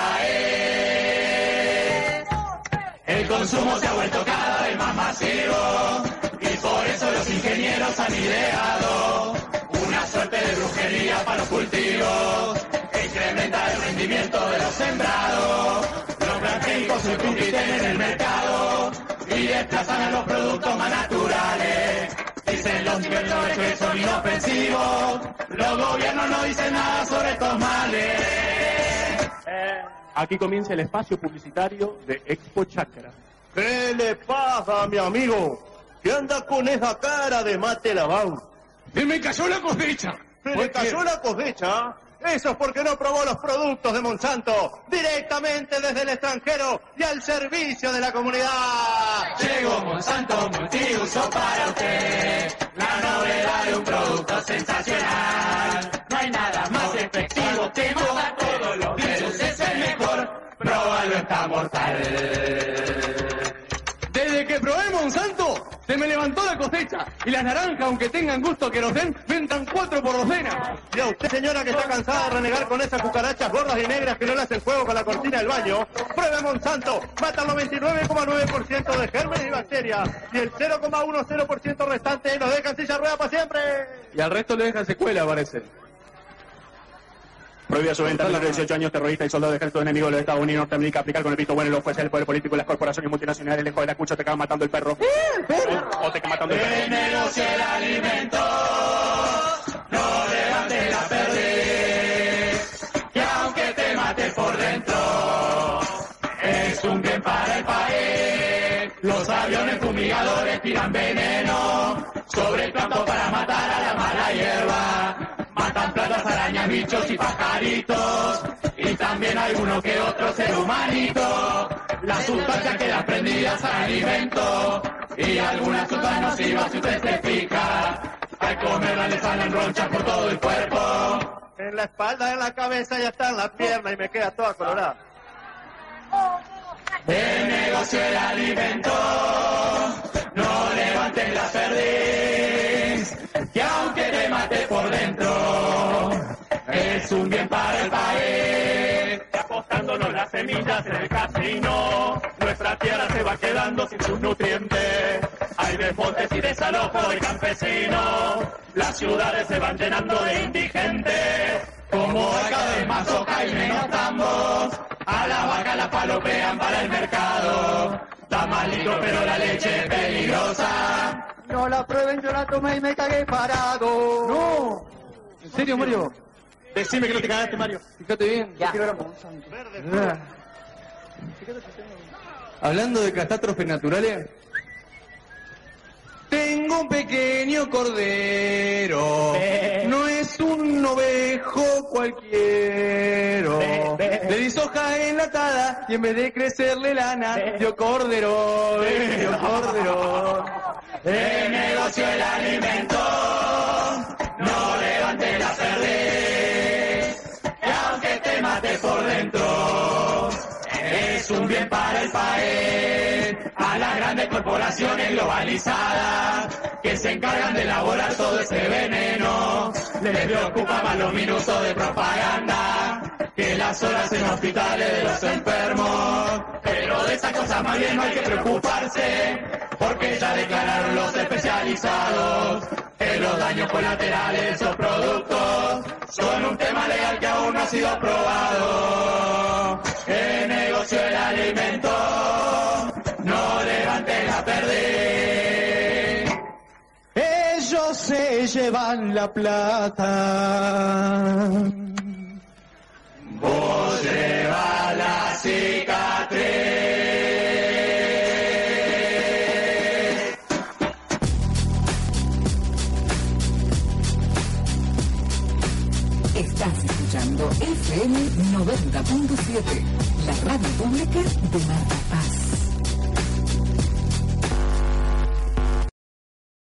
El consumo se ha vuelto cada vez más masivo y por eso los ingenieros han ideado una suerte de brujería para los cultivos. Incrementa el rendimiento de los sembrados, los transgénicos se compiten en el mercado y desplazan a los productos más naturales. Dicen los inversores que son inofensivos, los gobiernos no dicen nada sobre estos males. Aquí comienza el espacio publicitario de Expo Chakra. ¿Qué le pasa, mi amigo? ¿Qué anda con esa cara de mate lavado? ¡Se me cayó la cosecha! ¿Se le cayó la cosecha? Eso es porque no probó los productos de Monsanto directamente desde el extranjero y al servicio de la comunidad. Llegó Monsanto multiuso para usted, la novedad de un producto sensacional. No hay nada más efectivo que mata todos los virus, es el mejor, próbalo, está mortal. Desde que probé Monsanto, se me levantó la cosecha. Y las naranjas, aunque tengan gusto que nos den, ventan 4 por docena. Y a usted, señora, que está cansada de renegar con esas cucarachas gordas y negras que no le hacen fuego con la cortina del baño, pruebe Monsanto. Mata el 99,9% de gérmenes y bacterias. Y el 0,10% restante nos deja en silla rueda para siempre. Y al resto le dejan secuela, parece. Prohibida su venta a menores de 18 años, terrorista y soldado de ejército enemigo de los Estados Unidos, Norteamérica, aplicar con el visto bueno en los jueces, el poder político y las corporaciones multinacionales, lejos de la escucha, te acaban matando el perro. O te acaban matando el perro. El negocio, el alimento, no levantes la perdiz, que aunque te mate por dentro, es un bien para el país. Los aviones fumigadores tiran aplican veneno sobre el campo para matar a la mala hierba. Matan plantas, arañas, bichos y pajaritos, y también alguno que otro ser humanito. Las sustancias quedan prendidas al alimento, y algunas sustancias nocivas si usted se fija. Al comerla le salen ronchas por todo el cuerpo. En la espalda, en la cabeza y hasta en la pierna, y me queda toda colorada. El negocio del alimento, no levantes la perdiz, que aunque te mate por dentro, es un bien para el país. Apostándonos las semillas en el casino, nuestra tierra se va quedando sin sus nutrientes. Hay desmontes y desalojo de campesinos, las ciudades se van llenando de indigentes. Como hay cada vez más soja y menos tambos, a la vaca la palopean para el mercado. Da más litro pero la leche es peligrosa. No la prueben, yo la tomé y me cagué parado. No. ¿En serio, Mario? Decime que no te cagaste, Mario. Fíjate bien. Ya. Hablando de catástrofes naturales, tengo un pequeño cordero, no es un ovejo cualquiera. Le di soja enlatada y en vez de crecerle lana, dio cordero, dio cordero. El negocio del alimento, no levante la perdiz, que aunque te mate por dentro, es un bien para el país. A las grandes corporaciones globalizadas que se encargan de elaborar todo ese veneno, les preocupa más los minutos de propaganda que las horas en hospitales de los enfermos. Pero de esas cosas más bien no hay que preocuparse, porque ya declararon los especializados que los daños colaterales de esos productos son un tema legal que aún no ha sido aprobado. El negocio del alimento, no levante la perdiz. Ellos se llevan la plata, vos llevas la cicatriz. Estás escuchando FM 90.7, la radio pública de Mar del Paz.